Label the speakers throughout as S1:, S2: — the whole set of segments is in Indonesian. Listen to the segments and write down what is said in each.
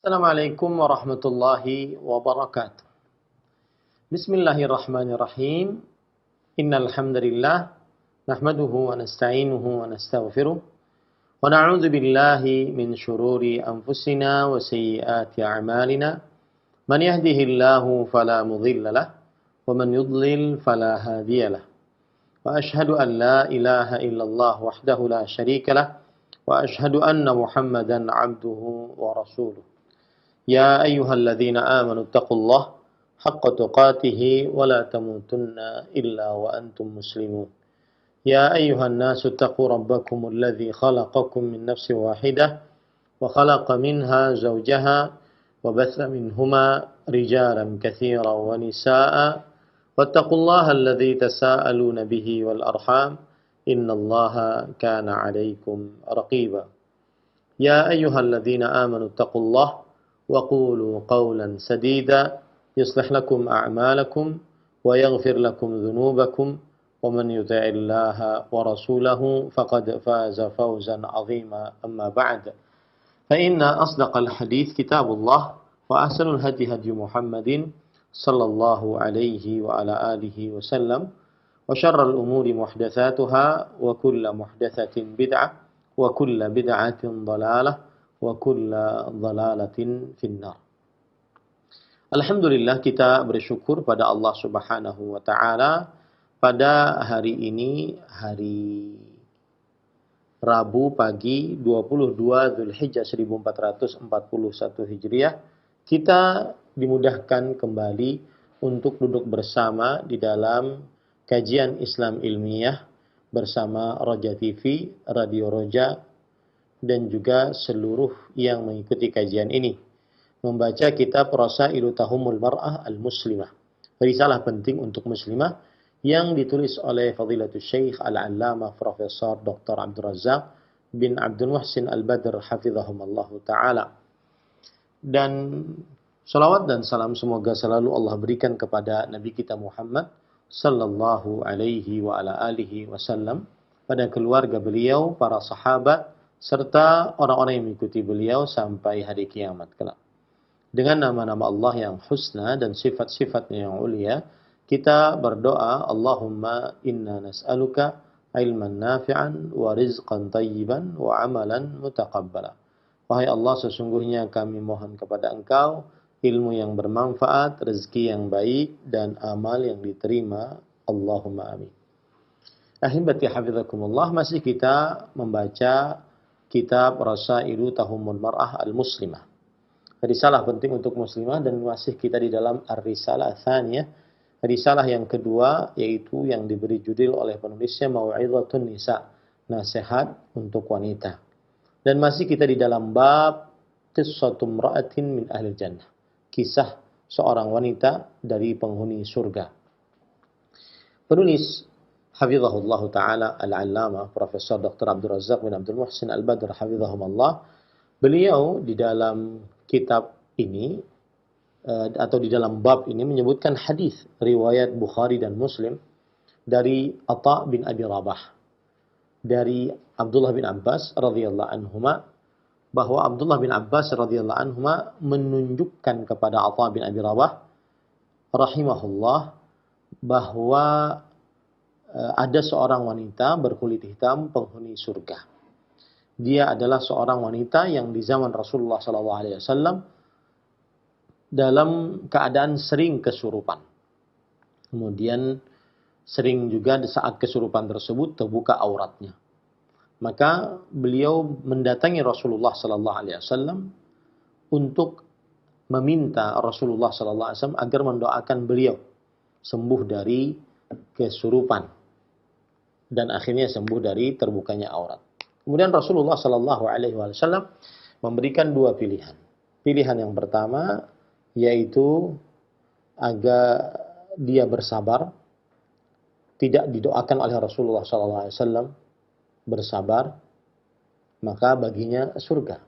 S1: Assalamualaikum warahmatullahi wabarakatuh. Bismillahirrahmanirrahim. Innal hamdalillah nahmaduhu wa nasta'inuhu wa nastaghfiruh wa na'udzu billahi min shururi anfusina wa sayyiati a'malina. Man yahdihillahu fala mudilla lahu wa man yudlil fala hadiya lahu. Wa ashhadu an la ilaha illallah wahdahu la syarika lahu wa ashhadu anna Muhammadan 'abduhu wa rasuluh. يا أيها الذين آمنوا اتقوا الله حق تقاته ولا تموتن إلا وأنتم مسلمون يا أيها الناس اتقوا ربكم الذي خلقكم من نفس واحدة وخلق منها زوجها وبث منهما رجالا كثيرا ونساء واتقوا الله الذي تساءلون به والأرحام إن الله كان عليكم رقيبا يا أيها الذين آمنوا اتقوا الله وقولوا قولا سديدا يصلح لكم أعمالكم ويغفر لكم ذنوبكم ومن يطع الله ورسوله فقد فاز فوزا عظيما أما بعد فإن أصدق الحديث كتاب الله وأحسن الهدي هدي محمد صلى الله عليه وعلى آله وسلم وشر الأمور محدثاتها وكل محدثة بدعة وكل بدعة ضلالة wa kulla dhalalatin finnar. Alhamdulillah, kita bersyukur pada Allah Subhanahu wa taala pada hari ini, hari Rabu pagi 22 Zulhijjah 1441 Hijriah, kita dimudahkan kembali untuk duduk bersama di dalam kajian Islam ilmiah bersama Roja TV, Radio Roja, dan juga seluruh yang mengikuti kajian ini, membaca kitab Rasailu Tahumul Mar'ah Al-Muslimah, risalah penting untuk muslimah yang ditulis oleh Fadilatul Syekh Al-Allamah Profesor Dr. Abdul Razak bin Abdul Muhsin Al-Badr hafizahumallahu ta'ala. Dan salawat dan salam semoga selalu Allah berikan kepada Nabi kita Muhammad sallallahu alaihi wa ala alihi wasallam, pada keluarga beliau, para sahabat, serta orang-orang yang mengikuti beliau sampai hari kiamat kelak. Dengan nama-nama Allah yang husna dan sifat-sifatnya yang ulia, kita berdoa, Allahumma inna nas'aluka ilman nafi'an wa rizqan tayyiban wa amalan mutaqabbala. Wahai Allah, sesungguhnya kami mohon kepada Engkau ilmu yang bermanfaat, rezeki yang baik, dan amal yang diterima. Allahumma amin. Ahibati hafizakumullah, masih kita membaca kitab Rasailu Tahumul Mar'ah Al-Muslimah, risalah penting untuk muslimah, dan masih kita di dalam Ar-Risalah Tsaniyah, risalah yang kedua, yaitu yang diberi judul oleh penulisnya Mau'izatun Nisa, nasihat untuk wanita. Dan masih kita di dalam bab Qissatum Ra'atin min Ahlil Jannah, kisah seorang wanita dari penghuni surga. Penulis hafizahullah ta'ala Al-Allamah Profesor Dr. Abdul Razak bin Abdul Muhsin Al-Badr hafizahumullah, beliau di dalam kitab ini atau di dalam bab ini menyebutkan hadis riwayat Bukhari dan Muslim dari Atha bin Abi Rabah dari Abdullah bin Abbas radhiyallahu anhuma, bahwa Abdullah bin Abbas radhiyallahu anhuma menunjukkan kepada Atha bin Abi Rabah rahimahullah bahwa ada seorang wanita berkulit hitam penghuni surga. Dia adalah seorang wanita yang di zaman Rasulullah SAW dalam keadaan sering kesurupan. Kemudian sering juga di saat kesurupan tersebut terbuka auratnya. Maka beliau mendatangi Rasulullah SAW untuk meminta Rasulullah SAW agar mendoakan beliau sembuh dari kesurupan, dan akhirnya sembuh dari terbukanya aurat. Kemudian Rasulullah Shallallahu Alaihi Wasallam memberikan dua pilihan. Pilihan yang pertama yaitu agar dia bersabar, tidak didoakan oleh Rasulullah Shallallahu Alaihi Wasallam, bersabar, maka baginya surga.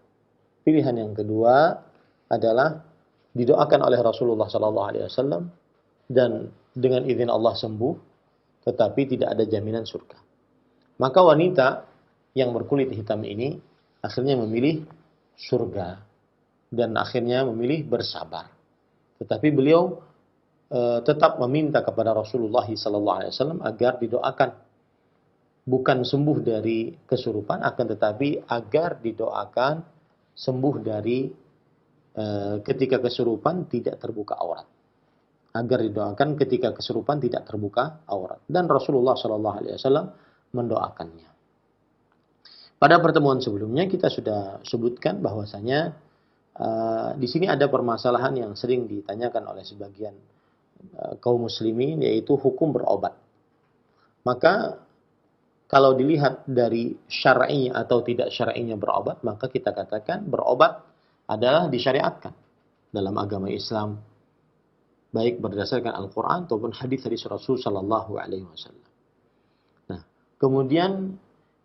S1: Pilihan yang kedua adalah didoakan oleh Rasulullah Shallallahu Alaihi Wasallam dan dengan izin Allah sembuh, tetapi tidak ada jaminan surga. Maka wanita yang berkulit hitam ini akhirnya memilih surga dan akhirnya memilih bersabar. Tetapi beliau tetap meminta kepada Rasulullah SAW agar didoakan, bukan sembuh dari kesurupan, akan tetapi agar didoakan sembuh dari ketika kesurupan tidak terbuka aurat. Agar didoakan ketika kesurupan tidak terbuka aurat. Dan Rasulullah SAW mendoakannya. Pada pertemuan sebelumnya kita sudah sebutkan bahwasanya di sini ada permasalahan yang sering ditanyakan oleh sebagian kaum muslimin, yaitu hukum berobat. Maka kalau dilihat dari syar'inya atau tidak syar'inya berobat, maka kita katakan berobat adalah disyariatkan dalam agama Islam, baik berdasarkan Al-Quran ataupun hadis Rasul Sallallahu Alaihi Wasallam. Nah, kemudian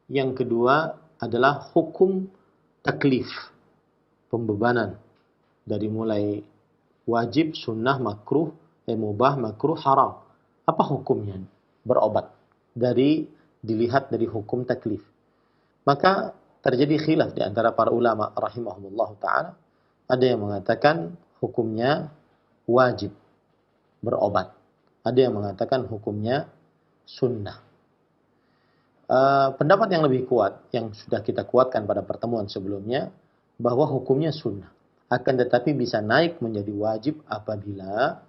S1: yang kedua adalah hukum taklif, pembebanan, dari mulai wajib, sunnah, makruh, mubah, makruh, haram. Apa hukumnya berobat? Dilihat dari hukum taklif. Maka terjadi khilaf di antara para ulama rahimahumullah ta'ala. Ada yang mengatakan hukumnya wajib berobat. Ada yang mengatakan hukumnya sunnah. Pendapat yang lebih kuat, yang sudah kita kuatkan pada pertemuan sebelumnya, bahwa hukumnya sunnah. Akan tetapi bisa naik menjadi wajib apabila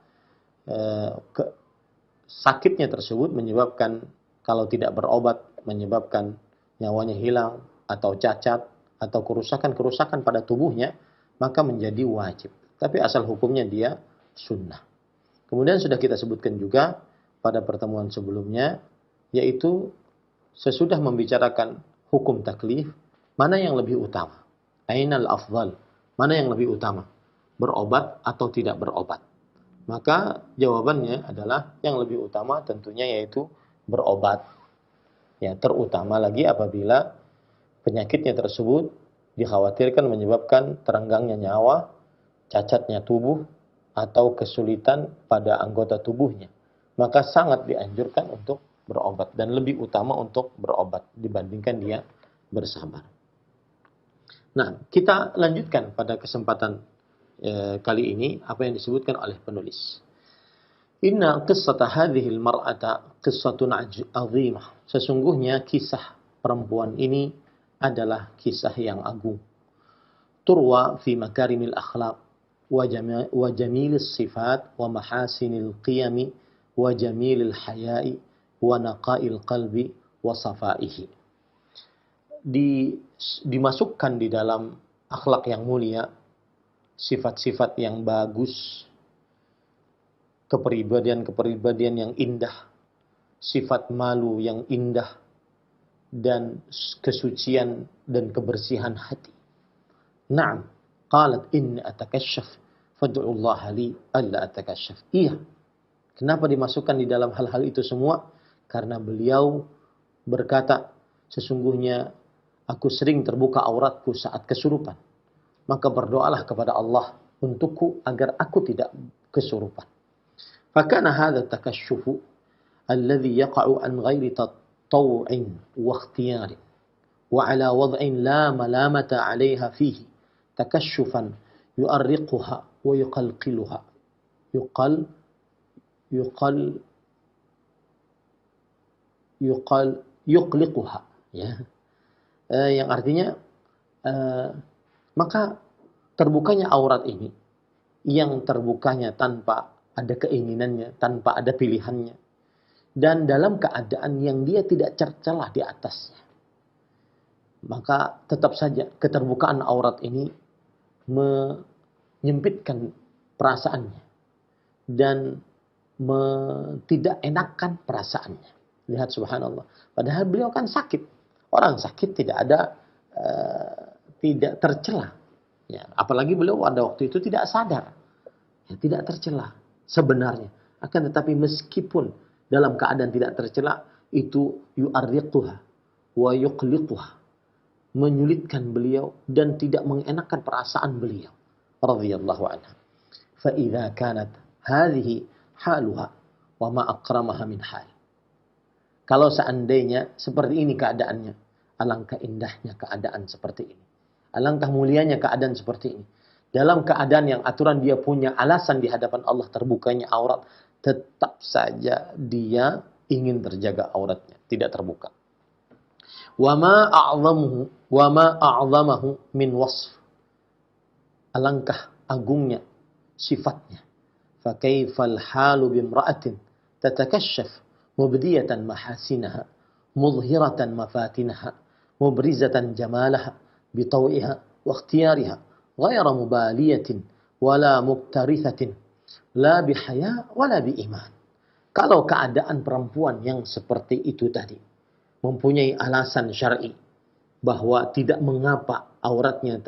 S1: sakitnya tersebut menyebabkan, kalau tidak berobat, menyebabkan nyawanya hilang, atau cacat, atau kerusakan-kerusakan pada tubuhnya, maka menjadi wajib. Tapi asal hukumnya dia sunnah. Kemudian sudah kita sebutkan juga pada pertemuan sebelumnya, yaitu sesudah membicarakan hukum taklif, mana yang lebih utama? Ainal afdal? Mana yang lebih utama? Berobat atau tidak berobat? Maka jawabannya adalah yang lebih utama tentunya yaitu berobat. Ya, terutama lagi apabila penyakitnya tersebut dikhawatirkan menyebabkan terenggangnya nyawa, cacatnya tubuh, atau kesulitan pada anggota tubuhnya. Maka sangat dianjurkan untuk berobat dan lebih utama untuk berobat dibandingkan dia bersabar. Nah, kita lanjutkan pada kesempatan kali ini apa yang disebutkan oleh penulis. Inna qissata hadhil mar'ata qissatun azimah. Sesungguhnya kisah perempuan ini adalah kisah yang agung. Turwa fi makarimil akhlaq wa jamilis sifat wa mahasinil qiyami wa jamilil haya'i wa naqail qalbi wa safaihi. Dimasukkan di dalam akhlak yang mulia, sifat-sifat yang bagus, kepribadian-kepribadian yang indah, sifat malu yang indah, dan kesucian dan kebersihan hati. Naam, qalat inni atakashaf fad'ullaha li alla atakashaf. Iya. Kenapa dimasukkan di dalam hal-hal itu semua? Karena beliau berkata, sesungguhnya aku sering terbuka auratku saat kesurupan. Maka berdoalah kepada Allah untukku agar aku tidak kesurupan. فكان هذا التكشف الذي يقع عن غير تطوع واختيار وعلى وضع لا ملامة عليها فيه تكشفا يؤرقها ويقلقلها يقلقها ya. Yang artinya maka terbukanya aurat ini, yang terbukanya tanpa ada keinginannya, tanpa ada pilihannya, dan dalam keadaan yang dia tidak tercelah di atasnya, maka tetap saja keterbukaan aurat ini menyempitkan perasaannya dan tidak enakan perasaannya. Lihat subhanallah, padahal beliau kan sakit. Orang sakit tidak ada tidak tercela, ya, apalagi beliau pada waktu itu tidak sadar, ya, tidak tercela sebenarnya. Akan tetapi meskipun dalam keadaan tidak tercela, itu yu'arriquha wa yuqliquha, menyulitkan beliau dan tidak mengenakan perasaan beliau radhiyallahu anha. Fa idza kanat hadhihi haluha wa ma akramaha min hal. Kalau seandainya seperti ini keadaannya, alangkah indahnya keadaan seperti ini. Alangkah mulianya keadaan seperti ini. dalam keadaan yang aturan dia punya alasan di hadapan Allah terbukanya aurat, tetap saja dia ingin terjaga auratnya, tidak terbuka. Wa ma a'zamahu min wasf. Alangkah agungnya sifatnya. Fa kaifal halu bimra'atin tatakashaf mubdiyatan mahasinaha mudhhiratan mafatinaha mubrizatan jamalaha bitawiha wa ikhtiyariha ghayra mubaliyatin wala muktarithatin la bihaya wala biiman. Kalau keadaan perempuan yang seperti itu tadi mempunyai alasan syar'i bahwa tidak mengapa auratnya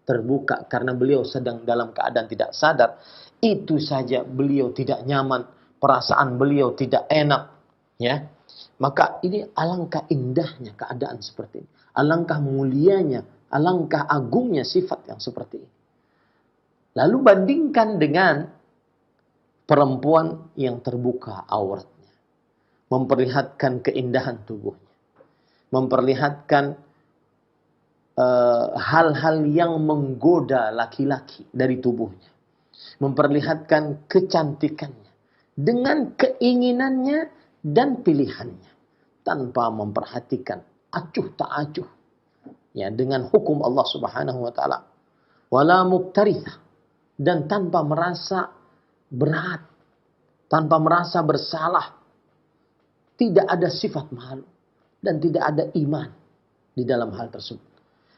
S1: terbuka karena beliau sedang dalam keadaan tidak sadar, itu saja beliau tidak nyaman, perasaan beliau tidak enak, ya. Maka ini alangkah indahnya keadaan seperti ini. Alangkah mulianya, alangkah agungnya sifat yang seperti ini. Lalu bandingkan dengan perempuan yang terbuka auratnya, memperlihatkan keindahan tubuhnya, memperlihatkan hal-hal yang menggoda laki-laki dari tubuhnya, memperlihatkan kecantikannya dengan keinginannya dan pilihannya, tanpa memperhatikan acuh tak acuh, ya, dengan hukum Allah Subhanahu wa taala, wala muktarithah, dan tanpa merasa berat, tanpa merasa bersalah, tidak ada sifat malu dan tidak ada iman di dalam hal tersebut.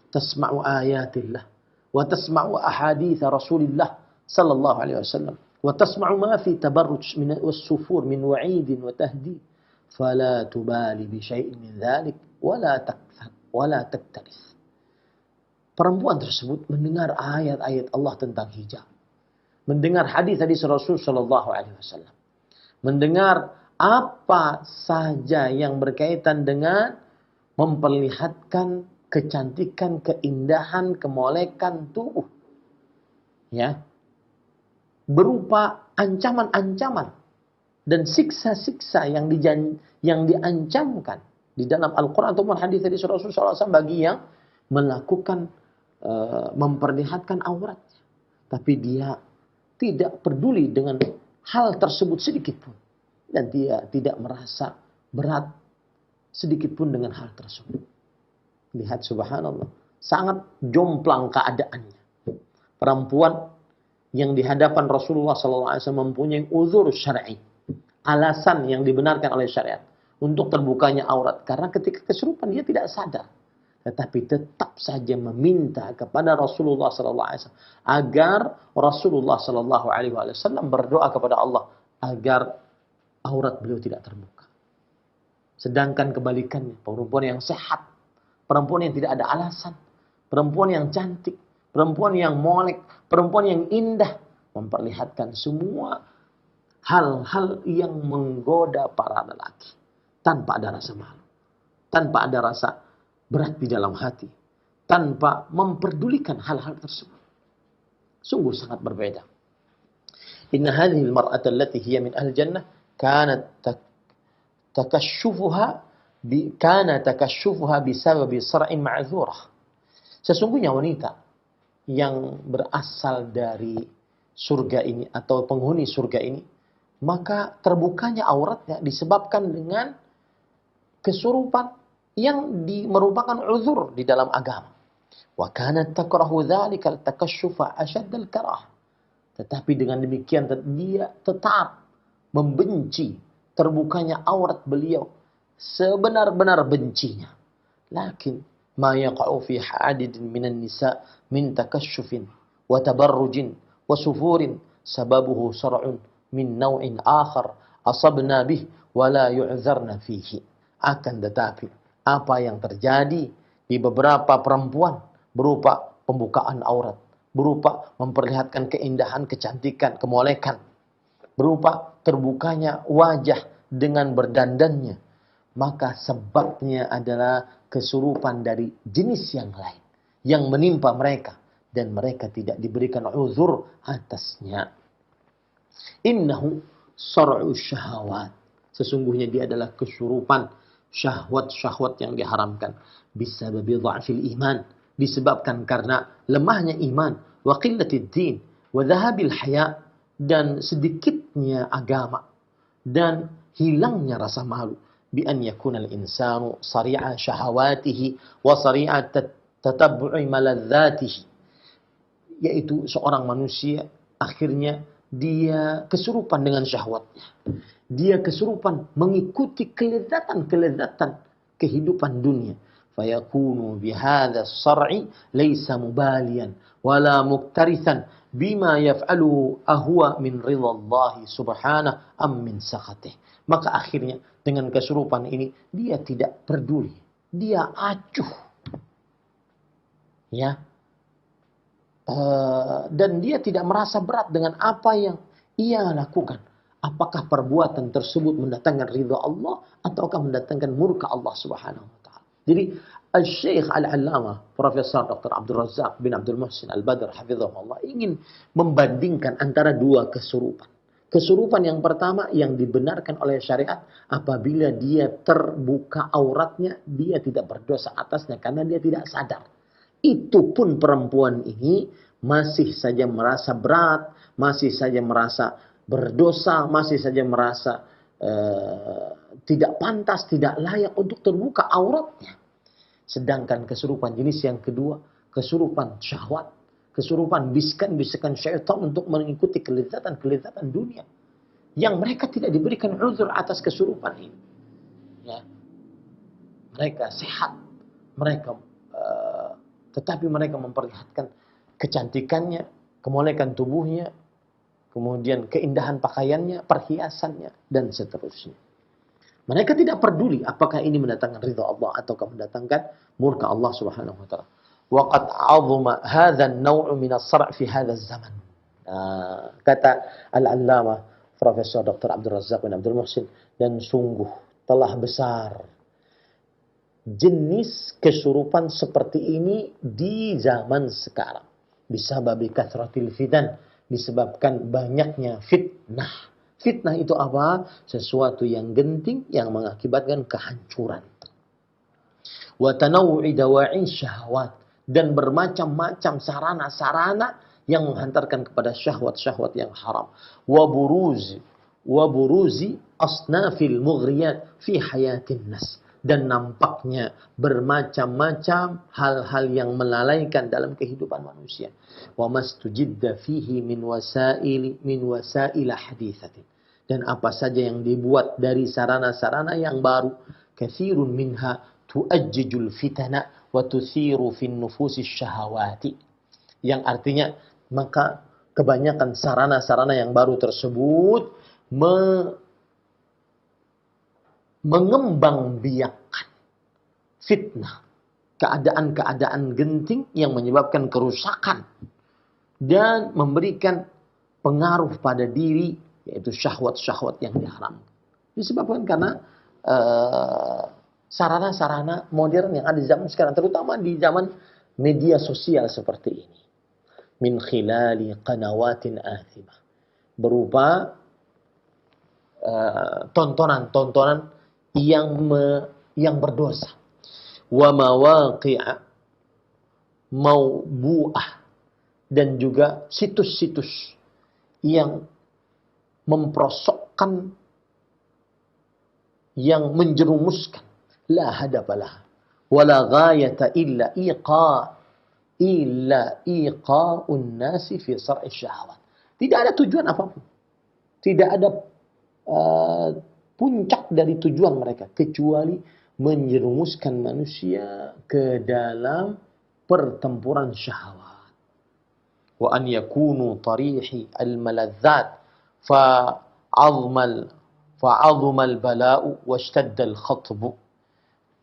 S1: Tasma'u ayatillah wa tasma'u ahadits Rasulillah sallallahu alaihi wasallam wa tasma'u ma fi tabarruj min was-sufur min wa'id wa tahdid fala tubali bi syai'in min dhalik wala taktarith. Perempuan tersebut mendengar ayat-ayat Allah tentang hijab, mendengar hadis-hadis Rasul sallallahu alaihi wasallam, mendengar apa saja yang berkaitan dengan memperlihatkan kecantikan, keindahan, kemolekan tubuh, ya, berupa ancaman-ancaman dan siksa-siksa yang diancamkan di dalam Al-Quran ataupun hadis dari Rasulullah SAW bagi yang melakukan memperlihatkan auratnya, tapi dia tidak peduli dengan hal tersebut sedikit pun, dan dia tidak merasa berat sedikit pun dengan hal tersebut. Lihat, subhanallah, sangat jomplang keadaannya. Perempuan yang di hadapan Rasulullah SAW mempunyai uzur syar'i, alasan yang dibenarkan oleh syariat untuk terbukanya aurat, karena ketika kesurupan dia tidak sadar, tetapi tetap saja meminta kepada Rasulullah SAW agar Rasulullah SAW berdoa kepada Allah agar aurat beliau tidak terbuka. Sedangkan kebalikannya, perempuan yang sehat, perempuan yang tidak ada alasan, perempuan yang cantik, perempuan yang molek, perempuan yang indah, memperlihatkan semua hal-hal yang menggoda para lelaki tanpa ada rasa malu, tanpa ada rasa berat di dalam hati, tanpa memperdulikan hal-hal tersebut. Sungguh sangat berbeda. Inna hadhihi al-mar'ata allati hiya min ahli jannah kanat takashufuha bisababi sar'in ma'dzurah. Sesungguhnya wanita yang berasal dari surga ini atau penghuni surga ini, maka terbukanya auratnya disebabkan dengan kesurupan yang merupakan uzur di dalam agama. Wa kanat takrahu dzalika al-takashshufa ashaddal karah. Tetapi dengan demikian dia tetap membenci terbukanya aurat beliau sebenar-benar bencinya. Lakin ma yaqa'u fi hadidin minan nisa min takashshufin wa tabarrujin wa sufurin sababuhu sar'un min naw'in akhar asabna bih wa la yu'zarna fihi. Akan tetapi apa yang terjadi di beberapa perempuan berupa pembukaan aurat, berupa memperlihatkan keindahan, kecantikan, kemolekan, berupa terbukanya wajah dengan berdandannya, maka sebabnya adalah kesurupan dari jenis yang lain yang menimpa mereka dan mereka tidak diberikan uzur atasnya. Innahu sar'u syahawat. Sesungguhnya dia adalah kesurupan syahwat-syahwat yang diharamkan. Bisababi dha'fil iman. Disebabkan karena lemahnya iman. wa qillatid din wa dhahabil haya, dan sedikitnya agama dan hilangnya rasa malu, bi an yakuna al-insanu sari'a syahawatihi wa sari'a tatabbu'i maladzatihi, yaitu seorang manusia akhirnya dia kesurupan dengan syahwatnya. Dia kesurupan mengikuti kelezatan-kelezatan kehidupan dunia. Fayakunu bihadha as-sar'i laysa mubaliyan wala muktarithan bima yaf'alu ahwa min ridhallahi subhanahu am min sakhatih. Maka akhirnya dengan kesurupan ini dia tidak peduli, dia acuh, ya, dan dia tidak merasa berat dengan apa yang ia lakukan. Apakah perbuatan tersebut mendatangkan ridha Allah ataukah mendatangkan murka Allah Subhanahu wa taala. Jadi Al-Syekh Al-Allamah Profesor Dr. Abdul Razak bin Abdul Muhsin Al-Badr hafizahullah ingin membandingkan antara dua kesurupan. Kesurupan yang pertama yang dibenarkan oleh syariat apabila dia terbuka auratnya, dia tidak berdosa atasnya karena dia tidak sadar. Itu pun perempuan ini masih saja merasa berat, masih saja merasa berdosa, masih saja merasa tidak pantas, tidak layak untuk terbuka auratnya. Sedangkan kesurupan jenis yang kedua, kesurupan syahwat, kesurupan bisikan-bisikan syaitan untuk mengikuti kelezatan-kelezatan dunia, yang mereka tidak diberikan uzur atas kesurupan ini. Ya. Mereka sehat, mereka tetapi mereka memperlihatkan kecantikannya, kemolekan tubuhnya, kemudian keindahan pakaiannya, perhiasannya, dan seterusnya. Mereka tidak peduli apakah ini mendatangkan ridha Allah ataukah mendatangkan murka Allah Subhanahu wa taala. Wa qad 'azama hadha an-naw' min as-sar' fi hadha az-zaman. Kata Al-Allamah Profesor Dr. Abdul Razak bin Abdul Muhsin, dan sungguh telah besar jenis kesurupan seperti ini di zaman sekarang. Bisababi kathratil fitan, disebabkan banyaknya fitnah. Fitnah itu apa? Sesuatu yang genting yang mengakibatkan kehancuran. Wa tanawu'i dawa'i syahwat, dan bermacam-macam sarana-sarana yang menghantarkan kepada syahwat-syahwat yang haram. Wa buruzi asnafil mughriyat fi hayatin nas, dan nampaknya bermacam-macam hal-hal yang melalaikan dalam kehidupan manusia. Wa mastujidda fihi min wasail haditsatin, dan apa saja yang dibuat dari sarana-sarana yang baru, katsirun minha tuajjijul fitana wa tuthiru fin nufusis syahawati, yang artinya maka kebanyakan sarana-sarana yang baru tersebut mengembangbiakkan fitnah, keadaan-keadaan genting yang menyebabkan kerusakan dan memberikan pengaruh pada diri, yaitu syahwat-syahwat yang diharamkan. Disebabkan karena sarana-sarana modern yang ada di zaman sekarang, terutama di zaman media sosial seperti ini. Min khilali qanawatin athimah, berupa tontonan-tontonan yang berdosa. Wa mawaqi'a mawbu'ah, dan juga situs-situs yang memperosokkan, yang menjerumuskan. La hadafalah wala ghayata illa iqa'un nasi fi sar'i syahwat. Tidak ada tujuan apapun, tidak ada puncak dari tujuan mereka kecuali menjerumuskan manusia ke dalam pertempuran syahwat. Wa an yakunu tarihi al-maladzat fa'azmal bala'u washtadda al-khatbu.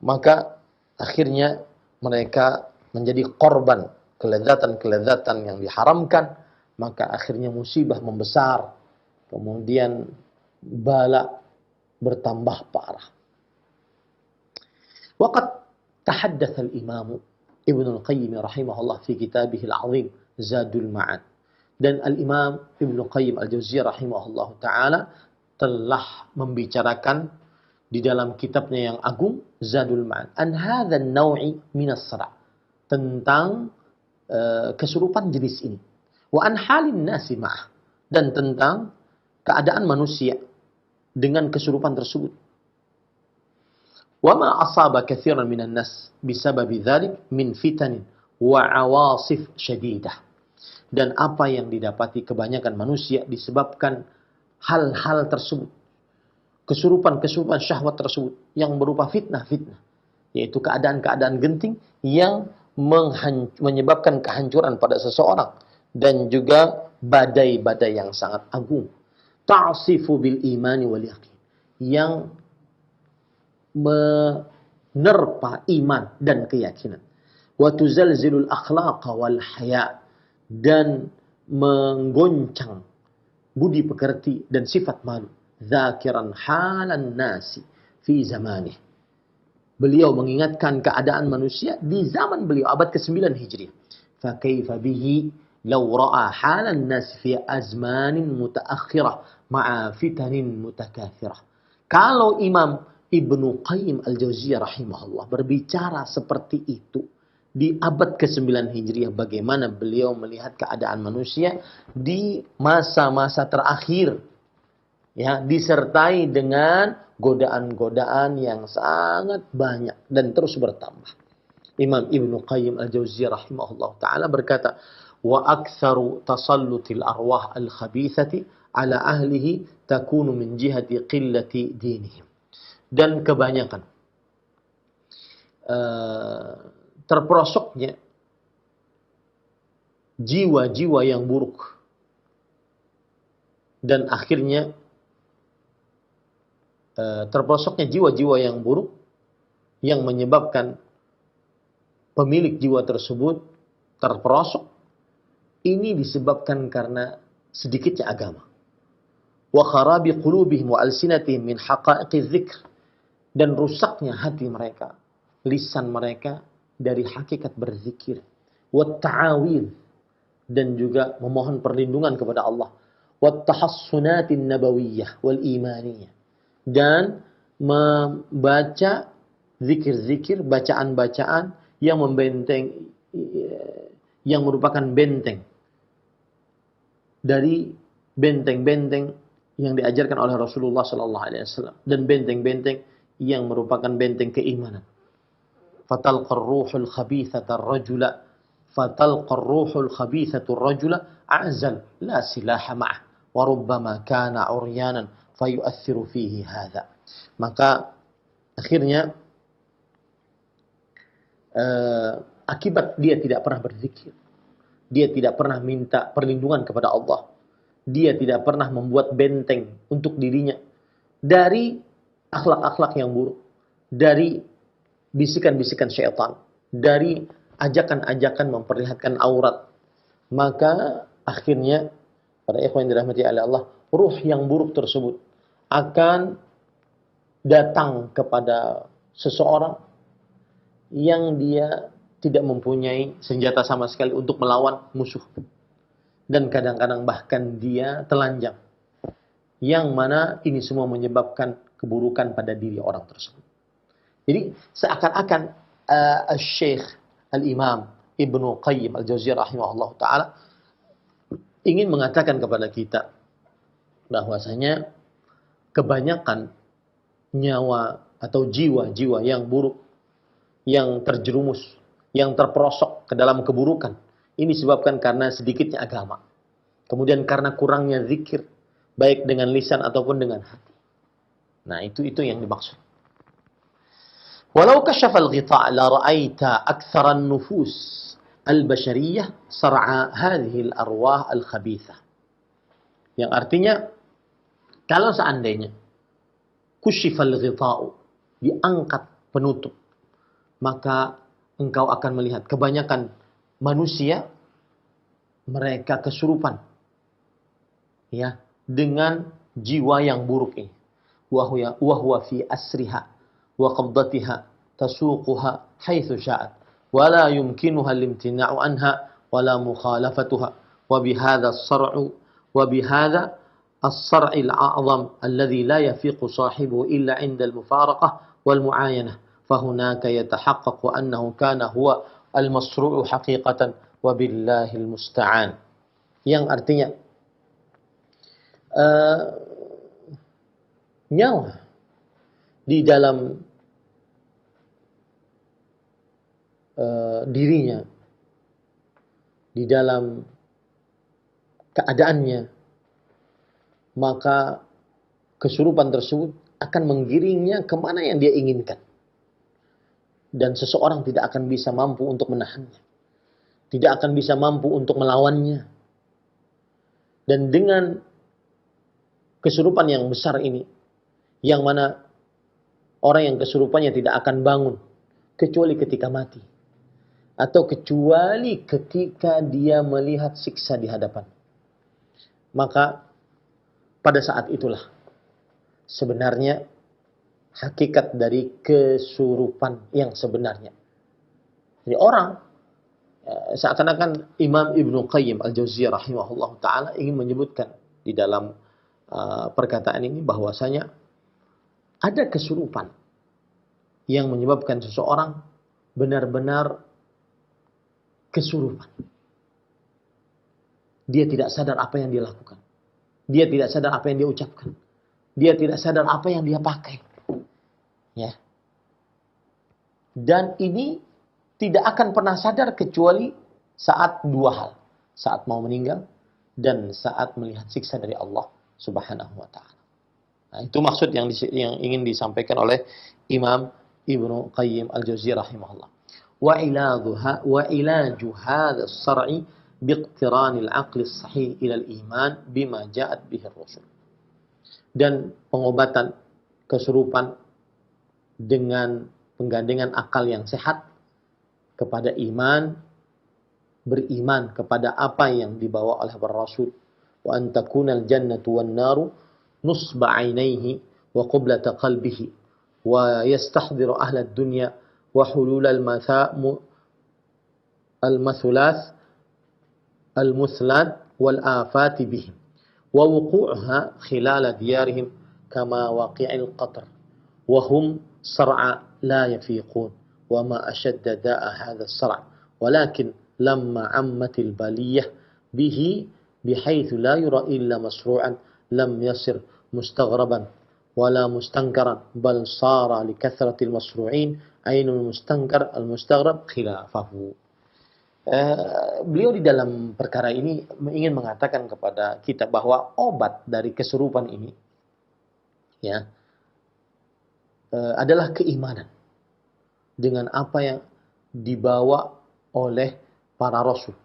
S1: Maka akhirnya mereka menjadi korban kelezatan-kelezatan yang diharamkan, maka akhirnya musibah membesar, kemudian bala bertambah parah. Waqad tahaddatsa al-Imam Ibnu Al-Qayyim rahimahullah fi kitabih al-'azim Zadul Ma'ad. Dan Al-Imam Ibnu Qayyim Al-Jauziyah rahimahullah taala telah membicarakan di dalam kitabnya yang agung Zadul Ma'ad an hadha an-naw'i min as-sara', tentang kesurupan jenis ini, Wa an halin nasi ma'ah, dan tentang keadaan manusia dengan kesurupan tersebut. Wa ma asaba katsiran minan nas bisababi dzalik min fitanin wa awasif syadidah. Dan apa yang didapati kebanyakan manusia disebabkan hal-hal tersebut, kesurupan-kesurupan syahwat tersebut yang berupa fitnah-fitnah, yaitu keadaan-keadaan genting yang menyebabkan kehancuran pada seseorang, dan juga badai-badai yang sangat agung. Ta'sifu bil imani wal yaqin, yang menerpa iman dan keyakinan. Wa tuzalzilul akhlaqa wal haya, dan menggoncang budi pekerti dan sifat malu. Dzakiran halan nasi fi zamanih. Beliau mengingatkan keadaan manusia di zaman beliau, abad ke-9 Hijriah. Fa kaifa bihi law ra'a halan nasi fi azmanin mutaakhirah ma'a fitanin mutakathirah. Kalau Imam Ibnu Qayyim Al-Jauziyah rahimahullah berbicara seperti itu di abad ke-9 Hijriah, bagaimana beliau melihat keadaan manusia di masa-masa terakhir, ya, disertai dengan godaan-godaan yang sangat banyak dan terus bertambah. Imam Ibnu Qayyim Al-Jauziyah rahimahullah ta'ala berkata, wa aktsaru tasallutil arwah al-khabithati ala ahlihi takunu min jihati qillati dinihim. Dan kebanyakan terperosoknya jiwa-jiwa yang buruk, dan akhirnya terperosoknya jiwa-jiwa yang buruk yang menyebabkan pemilik jiwa tersebut terperosok, ini disebabkan karena sedikitnya agama. Wa kharabi qulubihim wa alsinatihim min haqa'iqiz dzikr, dan rusaknya hati mereka, lisan mereka dari hakikat berzikir. Wa ta'awidz, dan juga memohon perlindungan kepada Allah. Wa tahassunatin nabawiyah wal imaniyah, dan membaca zikir-zikir, bacaan-bacaan yang membenteng, yang merupakan benteng dari benteng-benteng yang diajarkan oleh Rasulullah sallallahu alaihi wasallam, dan benteng-benteng yang merupakan benteng keimanan. Fatalqar ruhul khabithata ar-rajula a'zal la silaha ma'ah wa rubbama kana uryanan fayu'athiru fihi hadha. Maka akhirnya akibat dia tidak pernah berzikir, dia tidak pernah minta perlindungan kepada Allah, dia tidak pernah membuat benteng untuk dirinya dari akhlak-akhlak yang buruk, dari bisikan-bisikan syaitan, dari ajakan-ajakan memperlihatkan aurat, maka akhirnya para ikhwan yang dirahmati oleh Allah, ruh yang buruk tersebut akan datang kepada seseorang yang dia tidak mempunyai senjata sama sekali untuk melawan musuh, dan kadang-kadang bahkan dia telanjang, yang mana ini semua menyebabkan keburukan pada diri orang tersebut. Jadi seakan-akan Syekh Al-Imam Ibnu Qayyim Al-Jauziyah rahimahullah ta'ala ingin mengatakan kepada kita bahwasanya kebanyakan nyawa atau jiwa-jiwa yang buruk, yang terjerumus, yang terperosok ke dalam keburukan, ini disebabkan karena sedikitnya agama, kemudian karena kurangnya zikir, baik dengan lisan ataupun dengan hati. Nah, itu yang dimaksud. Walau kashafa al-ghita' la ra'aita aktsara an-nufus al-bashariyah sar'a hadhihi al-arwah al-khabithah. Yang artinya, kalau seandainya kushifa al-ghita'u, diangkat penutup, maka engkau akan melihat kebanyakan manusia mereka kesurupan, ya, dengan jiwa yang buruk ini. Wa huwa fi asriha wa qabdatiha tasuquha haitsu sya'at wa la yumkinuha al-imtina'u anha wa la mukhalafatuha wa bihadha as-sar'u wa bihadha as-sar'i al-a'zam alladhi la yafiqu sahibuhu illa 'inda al-mufaraqah wal mu'ayanah fahunaka yatahaqqaqu annahu kana huwa al-masru'u haqiqatan wa billahil musta'an. yang artinya nyawa di dalam dirinya, di dalam keadaannya, maka kesurupan tersebut akan menggiringnya kemana yang dia inginkan. Dan seseorang tidak akan bisa mampu untuk menahannya. Tidak akan bisa mampu untuk melawannya. Dan dengan kesurupan yang besar ini, yang mana orang yang kesurupannya tidak akan bangun kecuali ketika mati, atau kecuali ketika dia melihat siksa di hadapan, maka pada saat itulah sebenarnya hakikat dari kesurupan yang sebenarnya. Jadi orang seakan-akan Imam Ibnu Qayyim Al-Jauziyah rahimahullah ta'ala ingin menyebutkan di dalam perkataan ini bahwasanya ada kesurupan yang menyebabkan seseorang benar-benar kesurupan. Dia tidak sadar apa yang dia lakukan. Dia tidak sadar apa yang dia ucapkan. Dia tidak sadar apa yang dia pakai. Ya. Dan ini tidak akan pernah sadar kecuali saat dua hal. Saat mau meninggal dan saat melihat siksa dari Allah Subhanahu wa ta'ala. Nah, itu maksud yang ingin disampaikan oleh Imam Ibnu Qayyim Al-Jauziyah rahimahullah. Wa ilaju hadha as-sar'i biqtiran al-aql as-sahih ila al-iman bima ja'at bihi ar-rusul. Dan pengobatan kesurupan dengan penggandengan akal yang sehat kepada iman, beriman kepada apa yang dibawa oleh para rasul. Wa an takunal jannatu wan naru nusba 'ainaihi wa qiblata qalbihi wa yastahdhiru ahla ad-dunya wa hulul al-mathulath al-muthlat wal afat bihim wa wuqu'uha khilal diyarihim kama waqi'il qatr wa hum sar'a la yafiqun wa ma ashadda da'a hadha as-sar'a walakin lamma 'ammatil baliyah bihi bihaythu la yura illa masru'an lam yasir mustaghraban wala mustankaran bal sara li kathratil masru'in ainul mustankar al mustaghrab khilafahu. Beliau di dalam perkara ini ingin mengatakan kepada kita bahwa obat dari kesurupan ini ya adalah keimanan dengan apa yang dibawa oleh para rasul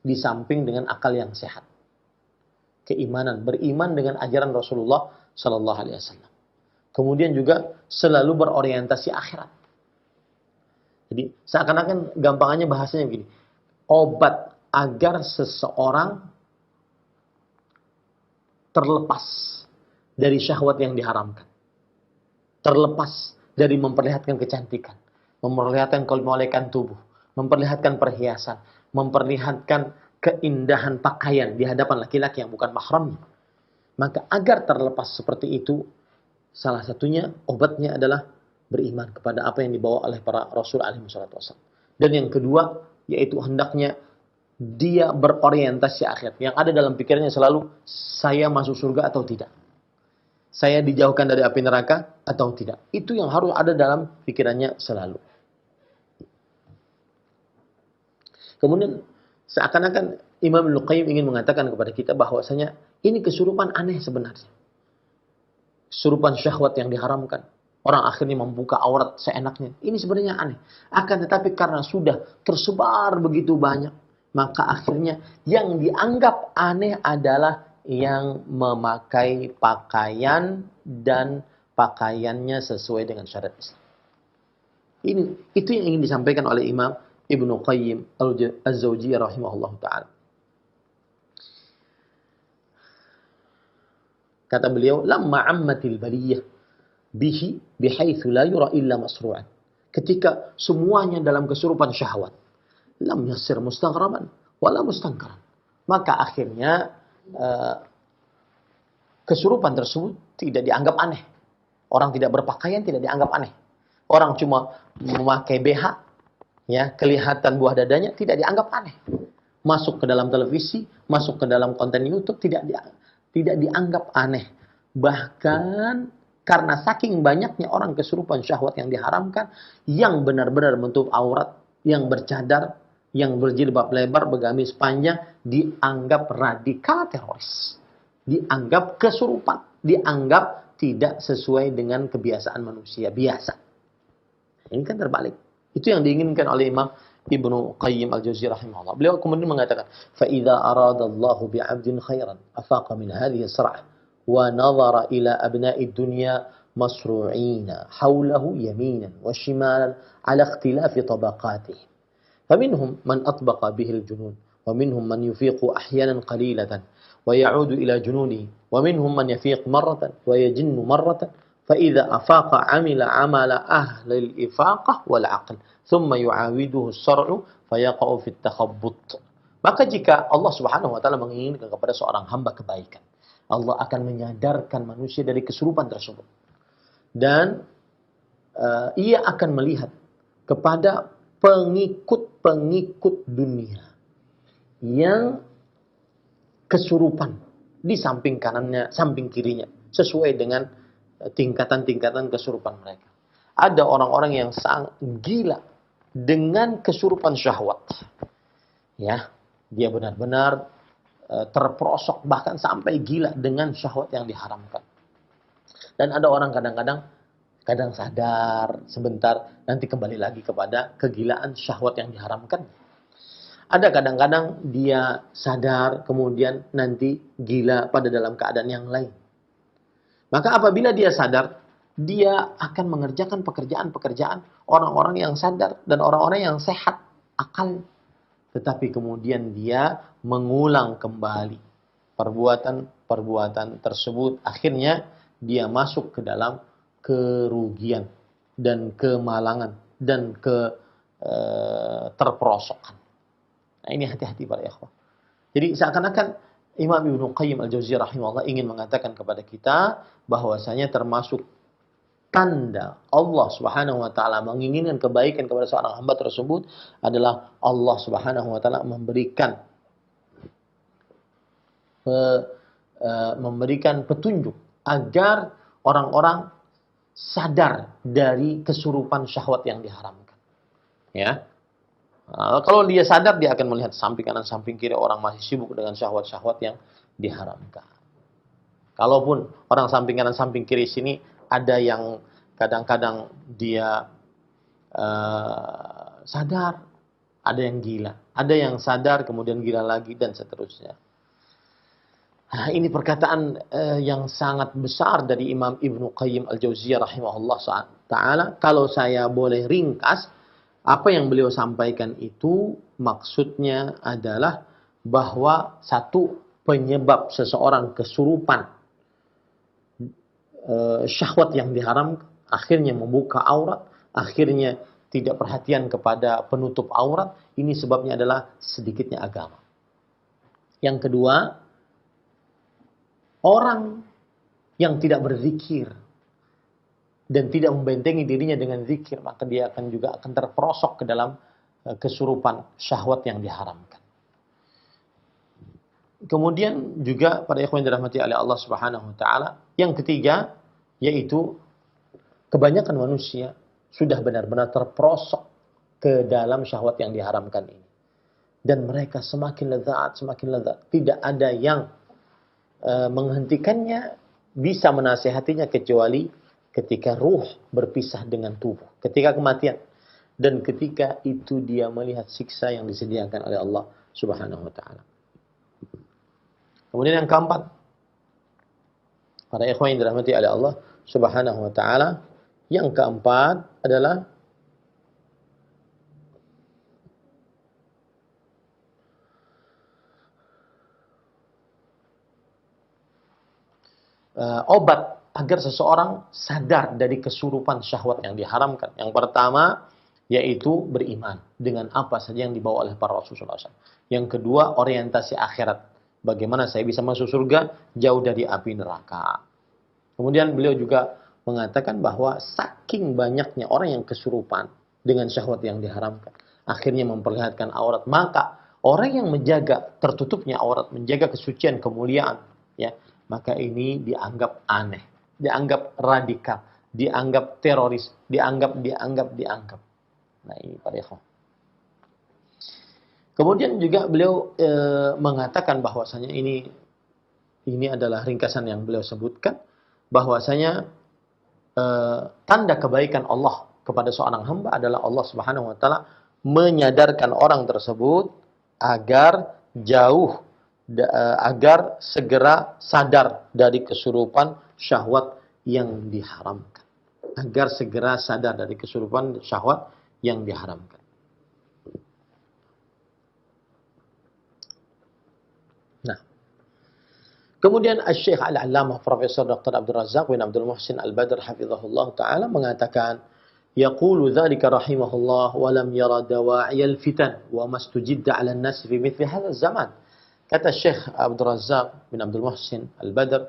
S1: di samping dengan akal yang sehat. Keimanan, beriman dengan ajaran Rasulullah sallallahu alaihi wasallam. Kemudian juga selalu berorientasi akhirat. Jadi seakan-akan gampangannya bahasanya begini. Obat agar seseorang terlepas dari syahwat yang diharamkan. Terlepas dari memperlihatkan kecantikan, memperlihatkan kemolekan tubuh, memperlihatkan perhiasan, memperlihatkan keindahan pakaian di hadapan laki-laki yang bukan mahramnya. Maka agar terlepas seperti itu, salah satunya obatnya adalah beriman kepada apa yang dibawa oleh para rasul alaihi wassallam. Dan yang kedua, yaitu hendaknya dia berorientasi akhirat. Yang ada dalam pikirannya selalu, saya masuk surga atau tidak. Saya dijauhkan dari api neraka atau tidak. Itu yang harus ada dalam pikirannya selalu. Kemudian seakan-akan Imam Ibnu Qayyim ingin mengatakan kepada kita bahwasanya ini kesurupan aneh sebenarnya. Kesurupan syahwat yang diharamkan. Orang akhirnya membuka aurat seenaknya. Ini sebenarnya aneh. Akan tetapi karena sudah tersebar begitu banyak, maka akhirnya yang dianggap aneh adalah yang memakai pakaian dan pakaiannya sesuai dengan syariat Islam. Itu yang ingin disampaikan oleh Imam Ibnu Qayyim Al-Jauziyah rahimahullah ta'ala. Kata beliau, lamma ammatil baliyah bihi bihaitsu la yura illa masru'an. Ketika semuanya dalam kesurupan syahwat, lam yasir mustaghraban wala mustankaran. Maka akhirnya kesurupan tersebut tidak dianggap aneh. Orang tidak berpakaian tidak dianggap aneh. Orang cuma memakai BH, ya, kelihatan buah dadanya tidak dianggap aneh. masuk ke dalam televisi, masuk ke dalam konten YouTube tidak dianggap aneh. Bahkan karena saking banyaknya orang kesurupan syahwat yang diharamkan, yang benar-benar menutup aurat, yang bercadar, yang berjilbab lebar, bergamis panjang, dianggap radikal teroris. Dianggap kesurupan. Dianggap tidak sesuai dengan kebiasaan manusia biasa. Ini kan terbalik. Itu yang diinginkan oleh Imam Ibnu Qayyim al-Jauziyah rahimahullah. Beliau kemudian mengatakan, فَإِذَا أَرَادَ اللَّهُ بِعَبْدٍ خَيْرًا أَفَاقَ مِنْ هَذِهِ السَّرْعَةِ وَنَظَرَ إِلَى أَبْنَاءِ الدُّنْيَا مَصْرُوعِينَ حَوْلَهُ يَمِينًا وَشِمَالًا عَلَى اخْتِلَافِ طَبَقَاتِهِمْ فمنهم من أطبق به الجنون ومنهم من يفيق أحيانا قليلة ويعود إلى جنونه ومنهم من يفيق مرة ويجن مرة فإذا أفاق عمل عمل أهل الإفاقة والعقل ثم يعاوده الشرع فيقع في التخبط. Maka jika Allah Subhanahu wa taala menginginkan kepada seorang hamba kebaikan, Allah akan menyadarkan manusia dari kesurupan tersebut. Dan ia akan melihat kepada pengikut-pengikut dunia yang kesurupan di samping kanannya, samping kirinya, sesuai dengan tingkatan-tingkatan kesurupan mereka. Ada orang-orang yang sangat gila dengan kesurupan syahwat. Ya, dia benar-benar terperosok bahkan sampai gila dengan syahwat yang diharamkan. Dan ada orang kadang sadar sebentar, nanti kembali lagi kepada kegilaan syahwat yang diharamkan. Ada kadang-kadang dia sadar, kemudian nanti gila pada dalam keadaan yang lain. Maka apabila dia sadar, dia akan mengerjakan pekerjaan-pekerjaan orang-orang yang sadar dan orang-orang yang sehat akal. Tetapi kemudian dia mengulang kembali perbuatan-perbuatan tersebut. Akhirnya dia masuk ke dalam kerugian dan kemalangan dan terperosokan. Nah, ini hati-hati para ikhwah. Jadi seakan-akan Imam Ibnu Qayyim al-Jauziyah rahimahullah ingin mengatakan kepada kita bahwasanya termasuk tanda Allah Subhanahu wa taala menginginkan kebaikan kepada seorang hamba tersebut adalah Allah Subhanahu wa taala memberikan petunjuk agar orang-orang sadar dari kesurupan syahwat yang diharamkan. Ya. Kalau dia sadar, dia akan melihat samping kanan, samping kiri orang masih sibuk dengan syahwat-syahwat yang diharamkan. Kalaupun orang samping kanan, samping kiri sini ada yang kadang-kadang dia sadar, ada yang gila, ada yang sadar kemudian gila lagi dan seterusnya. Nah, ini perkataan yang sangat besar dari Imam Ibnu Qayyim al-Jauziyah rahimahullah ta'ala. Kalau saya boleh ringkas, apa yang beliau sampaikan itu maksudnya adalah bahwa satu penyebab seseorang kesurupan syahwat yang diharamkan, akhirnya membuka aurat, akhirnya tidak perhatian kepada penutup aurat, ini sebabnya adalah sedikitnya agama. Yang kedua, orang yang tidak berzikir dan tidak membentengi dirinya dengan zikir, maka dia akan terperosok ke dalam kesurupan syahwat yang diharamkan. Kemudian juga pada ikhwan yang dirahmati oleh Allah Subhanahu wa taala, yang ketiga yaitu kebanyakan manusia sudah benar-benar terperosok ke dalam syahwat yang diharamkan ini. Dan mereka semakin lezat. Tidak ada yang menghentikannya, bisa menasihatinya kecuali ketika ruh berpisah dengan tubuh, ketika kematian, dan ketika itu dia melihat siksa yang disediakan oleh Allah Subhanahu wa taala. Kemudian yang keempat, para ikhwan yang dirahmati oleh Allah Subhanahu wa taala, yang keempat adalah obat agar seseorang sadar dari kesurupan syahwat yang diharamkan. Yang pertama yaitu beriman dengan apa saja yang dibawa oleh para Rasulullah SAW. Yang kedua, orientasi akhirat. Bagaimana saya bisa masuk surga jauh dari api neraka. Kemudian beliau juga mengatakan bahwa saking banyaknya orang yang kesurupan dengan syahwat yang diharamkan, akhirnya memperlihatkan aurat, maka Orang yang menjaga tertutupnya aurat, menjaga kesucian, kemuliaan, ya, maka ini dianggap aneh, dianggap radikal, dianggap teroris, dianggap. Nah, ini para ikhwan. Kemudian juga beliau mengatakan bahwasanya ini adalah ringkasan yang beliau sebutkan, bahwasanya tanda kebaikan Allah kepada seorang hamba adalah Allah Subhanahu wa taala menyadarkan orang tersebut agar agar segera sadar dari kesurupan syahwat yang diharamkan. Agar segera sadar dari kesurupan syahwat yang diharamkan. Nah, kemudian Syekh Al-Allamah Profesor Dr. Abdul Razak bin Abdul Muhsin Al-Badr hafizahullah taala mengatakan, yaqulu dzalika rahimahullah wa lam yara dawa'iyal fitan wa mastujidda 'ala an-nas fi mithli hadzal zaman. Kata Syekh Abdul Razak bin Abdul Muhsin Al-Badr,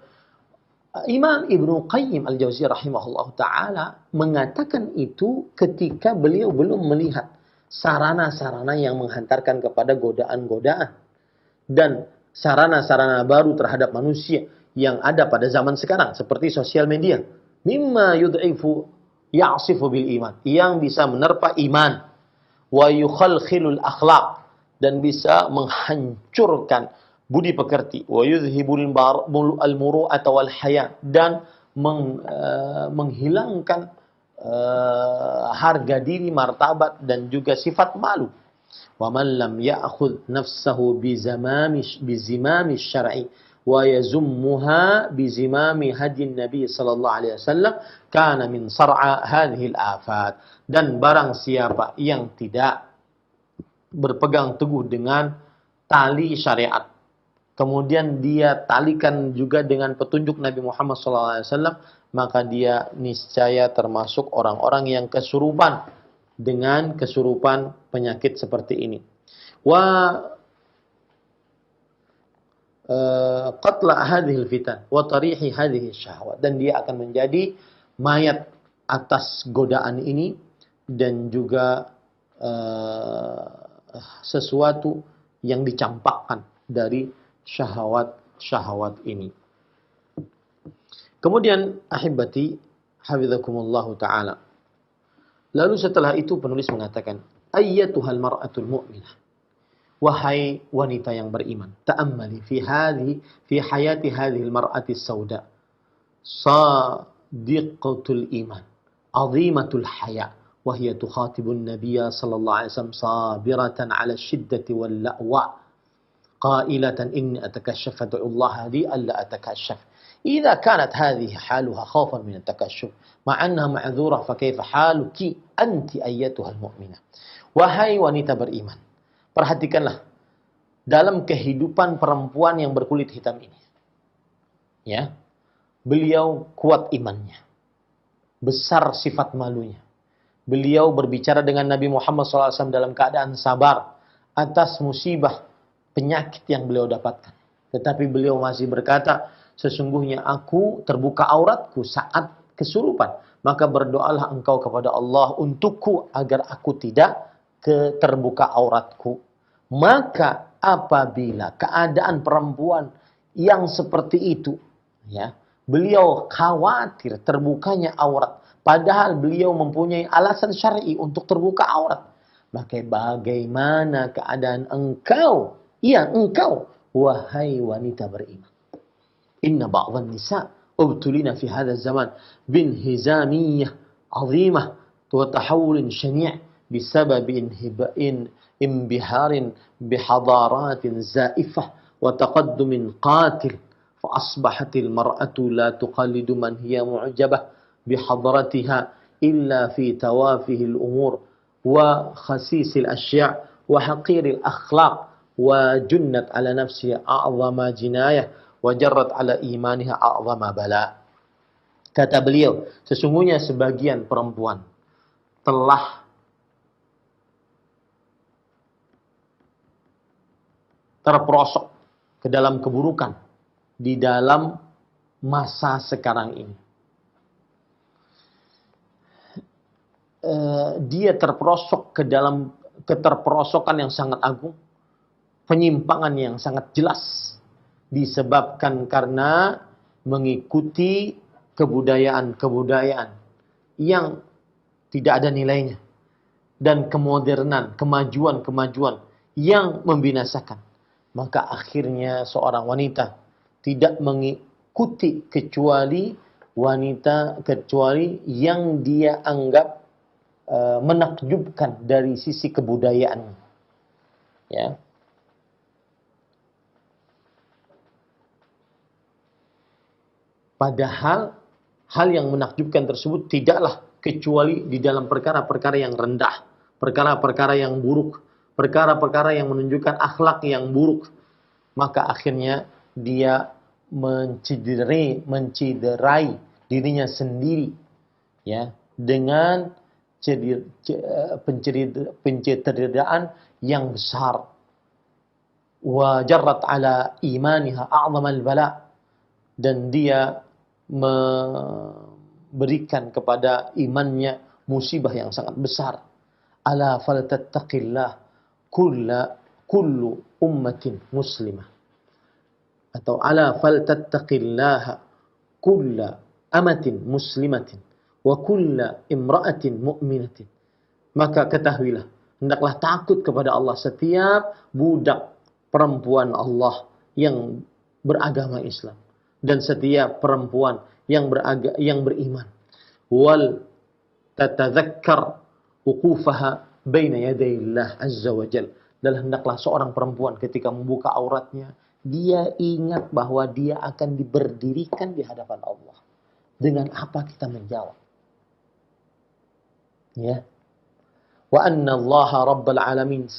S1: Imam Ibnu Qayyim Al-Jauziyah rahimahullah taala mengatakan itu ketika beliau belum melihat sarana-sarana yang menghantarkan kepada godaan-godaan dan sarana-sarana baru terhadap manusia yang ada pada zaman sekarang seperti sosial media, mimma yud'ifu ya'sifu bil iman, yang bisa menerpa iman, wa yukhalkhilul akhlaq, dan bisa menghancurkan budi pekerti, wa yuzhibul al-muru'ata wal haya, dan menghilangkan harga diri, martabat, dan juga sifat malu. Wa man lam ya'khudh nafsahu bizimami syar'i wa yazummuha bizimami hadin Nabi sallallahu alaihi wasallam kana min sar'a hadhihi al-afat. Dan barang siapa yang tidak berpegang teguh dengan tali syariat, kemudian dia talikan juga dengan petunjuk Nabi Muhammad SAW, maka dia niscaya termasuk orang-orang yang kesurupan dengan kesurupan penyakit seperti ini. Wa qatla hadhil fitan wa tarihi hadhihi syahwat, dan dia akan menjadi mayat atas godaan ini dan juga sesuatu yang dicampakkan dari syahwat ini. Kemudian ahibati hafizakumullahu taala. Lalu setelah itu penulis mengatakan, ayyatuhal mar'atul mu'minah, wahai wanita yang beriman, ta'ammali fi hayati hadhil mar'ati sauda, sadiqatul iman, azimatul haya, وهي تخاطب النبي صلى الله عليه وسلم صابرة على الشدة واللأواء قائلة إني أتكشف فادعوا الله لي ألا أتكشف. إذا كانت هذه حالها خوفا من التكشف مع أنها معذورة فكيف حالك أنت أيتها المؤمنة. Wahai wanita beriman, perhatikanlah dalam kehidupan perempuan yang berkulit hitam ini. Ya, beliau kuat imannya, besar sifat malunya. Beliau berbicara dengan Nabi Muhammad SAW dalam keadaan sabar atas musibah penyakit yang beliau dapatkan. Tetapi beliau masih berkata, sesungguhnya aku terbuka auratku saat kesurupan. Maka berdoalah engkau kepada Allah untukku agar aku tidak terbuka auratku. Maka apabila keadaan perempuan yang seperti itu, ya, beliau khawatir terbukanya aurat, padahal beliau mempunyai alasan syar'i untuk terbuka aurat, maka bagaimana keadaan engkau? Ya, engkau, wahai wanita beriman. Inna ba'dhan nisa ubtulina fi hadha zaman binhizamiyah azimah wa tahawulin syani' bisabab inbiharin bihadaratin zaifah wa taqaddumin qatil fa asbahatil mar'atu la tuqallidu man hiya mu'jabah بحضرتها إلا في توافه الأمور وخسيس الأشياء وحقير الأخلاق وجنت على نفسها أعظم جناية وجرت على إيمانها أعظم بلاء. Kata beliau, sesungguhnya sebagian perempuan telah terperosok ke dalam keburukan di dalam masa sekarang ini. Dia terperosok ke dalam keterperosokan yang sangat agung, penyimpangan yang sangat jelas disebabkan karena mengikuti kebudayaan-kebudayaan yang tidak ada nilainya dan kemodernan, kemajuan-kemajuan yang membinasakan. Maka akhirnya seorang wanita tidak mengikuti kecuali yang dia anggap menakjubkan dari sisi kebudayaan. Ya. Padahal hal yang menakjubkan tersebut tidaklah kecuali di dalam perkara-perkara yang rendah, perkara-perkara yang buruk, perkara-perkara yang menunjukkan akhlak yang buruk. Maka akhirnya dia menciderai dirinya sendiri, ya, dengan pencederaan yang besar. Wa jarrat ala imaniha a'zamal bala, dan dia memberikan kepada imannya musibah yang sangat besar. Ala faltattaqillah kullu ummatin muslimah, atau ala faltattaqillaha kullu amatin muslimatin wa kullu imra'atin mu'minatin. Maka ketahuilah, hendaklah takut kepada Allah setiap budak perempuan Allah yang beragama Islam dan setiap perempuan yang beriman. Wal tatadzakkar wuqufaha baina yaday Allah azza wa jalla. Dan hendaklah seorang perempuan ketika membuka auratnya, dia ingat bahwa dia akan diberdirikan di hadapan Allah. Dengan apa kita menjawab? Ya. Wa anna Allah rabbal alamin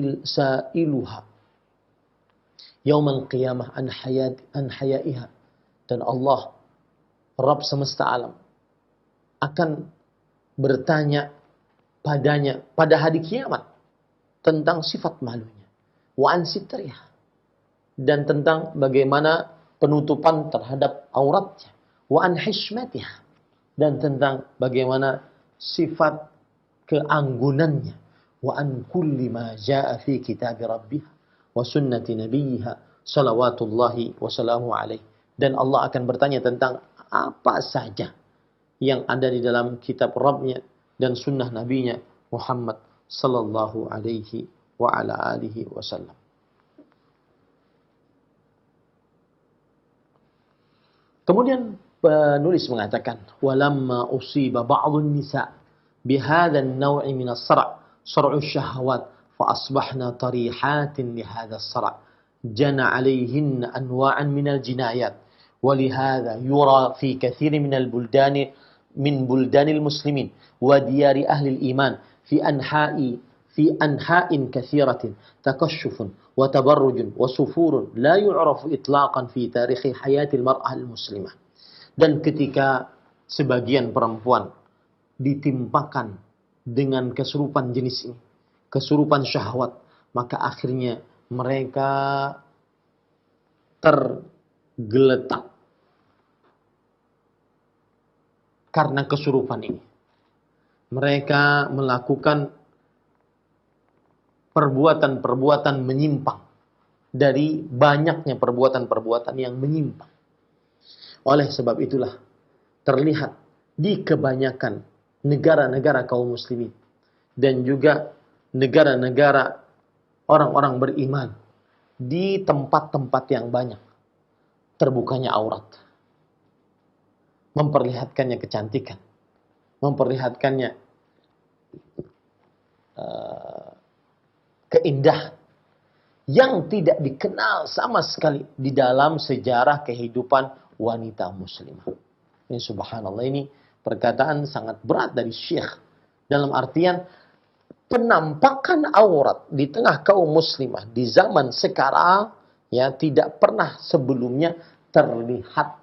S1: sa'iluha yaumil qiyamah an hayaiha. Dan Allah, Rabb semesta alam, akan bertanya padanya pada hari kiamat tentang sifat malunya, wa an sitriha, dan tentang bagaimana penutupan terhadap auratnya, wa an hishmatiha, dan tentang bagaimana sifat keanggunannya, wa an kulli ma jaa fi kitab rabbiha wa sunnati nabiyha salawatullahi wa salamu alaihi. Dan Allah akan bertanya tentang apa saja yang ada di dalam kitab Rabbnya dan sunnah nabinya Muhammad sallallahu alaihi wa ala alihi wasallam. Kemudian penulis mengatakan, walamma usiba ba'dun nisa bihadha an-naw'i min as-sara' sar'u syahawat fa asbahna tarihatin li hadha as-sara' jana 'alayhinna anwa'an min al-jinayat. ولهذا يرى في كثير من البلدان من بلدان المسلمين وديار أهل الإيمان في أنحاء كثيرة تكشف وتبرج وسفور لا يعرف إطلاقا في تاريخ حياة المرأة المسلمة. Dan ketika sebagian perempuan ditimpakan dengan kesurupan jenis ini, kesurupan syahwat, maka akhirnya mereka tergeletak karena kesurupan ini. Mereka melakukan perbuatan-perbuatan menyimpang dari banyaknya perbuatan-perbuatan yang menyimpang. Oleh sebab itulah terlihat di kebanyakan negara-negara kaum muslimin dan juga negara-negara orang-orang beriman, di tempat-tempat yang banyak terbukanya aurat, memperlihatkannya kecantikan, memperlihatkannya keindahan yang tidak dikenal sama sekali di dalam sejarah kehidupan wanita muslimah. Ini subhanallah, ini perkataan sangat berat dari Syekh, dalam artian penampakan aurat di tengah kaum muslimah di zaman sekarang ya tidak pernah sebelumnya terlihat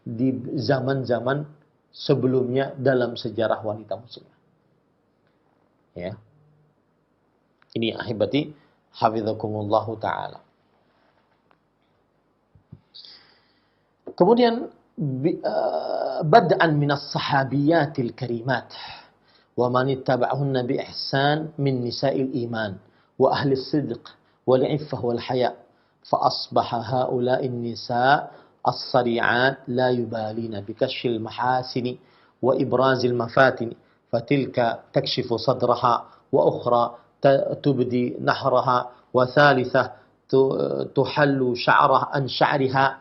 S1: di zaman-zaman sebelumnya dalam sejarah wanita muslimah. Ya. Ini ahibati hafizakumullahu taala. Kemudian bad'an min as-sahabiyatil karimat wa man ittaba'ahunna bi ihsan min nisa'il iman وأهل الصدق والعفة والحياء فأصبح هؤلاء النساء الصريعات لا يبالين بكشف المحاسن وإبراز المفاتن فتلك تكشف صدرها وأخرى تبدي نحرها وثالثة تحل شعرها عن شعرها